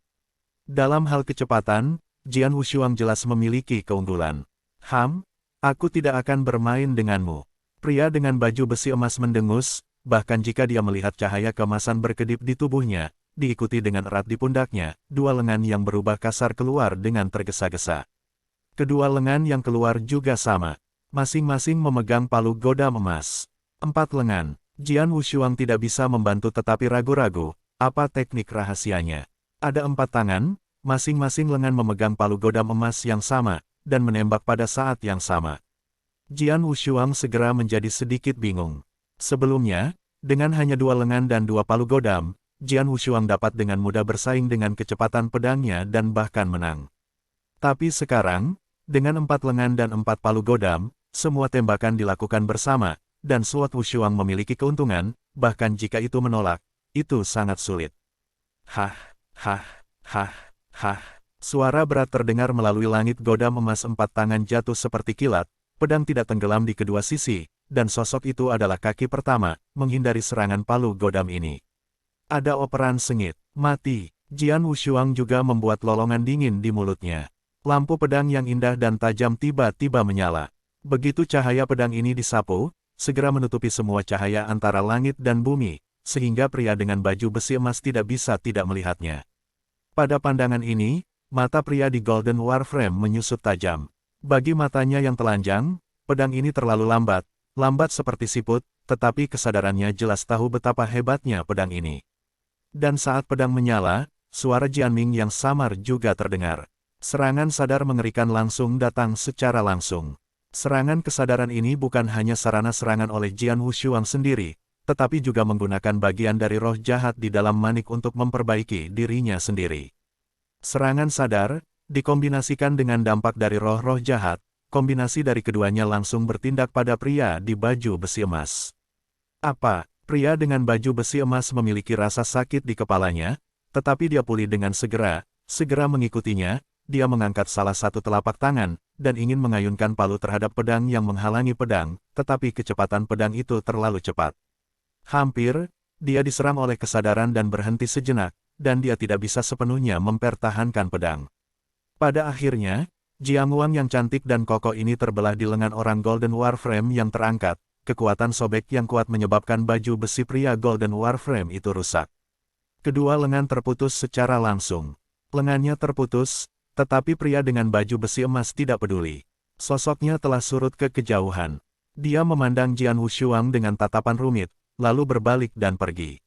A: Dalam hal kecepatan, Jian Wushuang jelas memiliki keunggulan. Aku tidak akan bermain denganmu. Pria dengan baju besi emas mendengus, bahkan jika dia melihat cahaya keemasan berkedip di tubuhnya, diikuti dengan erat di pundaknya, dua lengan yang berubah kasar keluar dengan tergesa-gesa. Kedua lengan yang keluar juga sama, masing-masing memegang palu godam emas. 4 lengan. Jian Wushuang tidak bisa membantu tetapi ragu-ragu, apa teknik rahasianya. Ada 4 tangan, masing-masing lengan memegang palu godam emas yang sama, dan menembak pada saat yang sama. Jian Wushuang segera menjadi sedikit bingung. Sebelumnya, dengan hanya 2 lengan dan 2 palu godam, Jian Wushuang dapat dengan mudah bersaing dengan kecepatan pedangnya dan bahkan menang. Tapi sekarang, dengan 4 lengan dan 4 palu godam, semua tembakan dilakukan bersama, dan slot Wushuang memiliki keuntungan, bahkan jika itu menolak, itu sangat sulit. Hah, hah, hah, hah. Suara berat terdengar melalui langit godam emas 4 tangan jatuh seperti kilat, pedang tidak tenggelam di kedua sisi, dan sosok itu adalah kaki pertama, menghindari serangan palu godam ini. Ada operan sengit, mati. Jian Wushuang juga membuat lolongan dingin di mulutnya. Lampu pedang yang indah dan tajam tiba-tiba menyala. Begitu cahaya pedang ini disapu, segera menutupi semua cahaya antara langit dan bumi, sehingga pria dengan baju besi emas tidak bisa tidak melihatnya. Pada pandangan ini, mata pria di Golden Warframe menyusut tajam. Bagi matanya yang telanjang, pedang ini terlalu lambat, lambat seperti siput, tetapi kesadarannya jelas tahu betapa hebatnya pedang ini. Dan saat pedang menyala, suara Jianming yang samar juga terdengar. Serangan sadar mengerikan langsung datang secara langsung. Serangan kesadaran ini bukan hanya sarana serangan oleh Jian Wushuang sendiri, tetapi juga menggunakan bagian dari roh jahat di dalam manik untuk memperbaiki dirinya sendiri. Serangan sadar, dikombinasikan dengan dampak dari roh-roh jahat, kombinasi dari keduanya langsung bertindak pada pria di baju besi emas. Apa? Pria dengan baju besi emas memiliki rasa sakit di kepalanya, tetapi dia pulih dengan segera mengikutinya, dia mengangkat salah satu telapak tangan, dan ingin mengayunkan palu terhadap pedang yang menghalangi pedang, tetapi kecepatan pedang itu terlalu cepat. Hampir, dia diserang oleh kesadaran dan berhenti sejenak, dan dia tidak bisa sepenuhnya mempertahankan pedang. Pada akhirnya, Jiang Wang yang cantik dan kokoh ini terbelah di lengan orang Golden Warframe yang terangkat. Kekuatan sobek yang kuat menyebabkan baju besi pria Golden Warframe itu rusak. Kedua lengan terputus secara langsung. Lengannya terputus, tetapi pria dengan baju besi emas tidak peduli. Sosoknya telah surut ke kejauhan. Dia memandang Jian Wushuang dengan tatapan rumit, lalu berbalik dan pergi.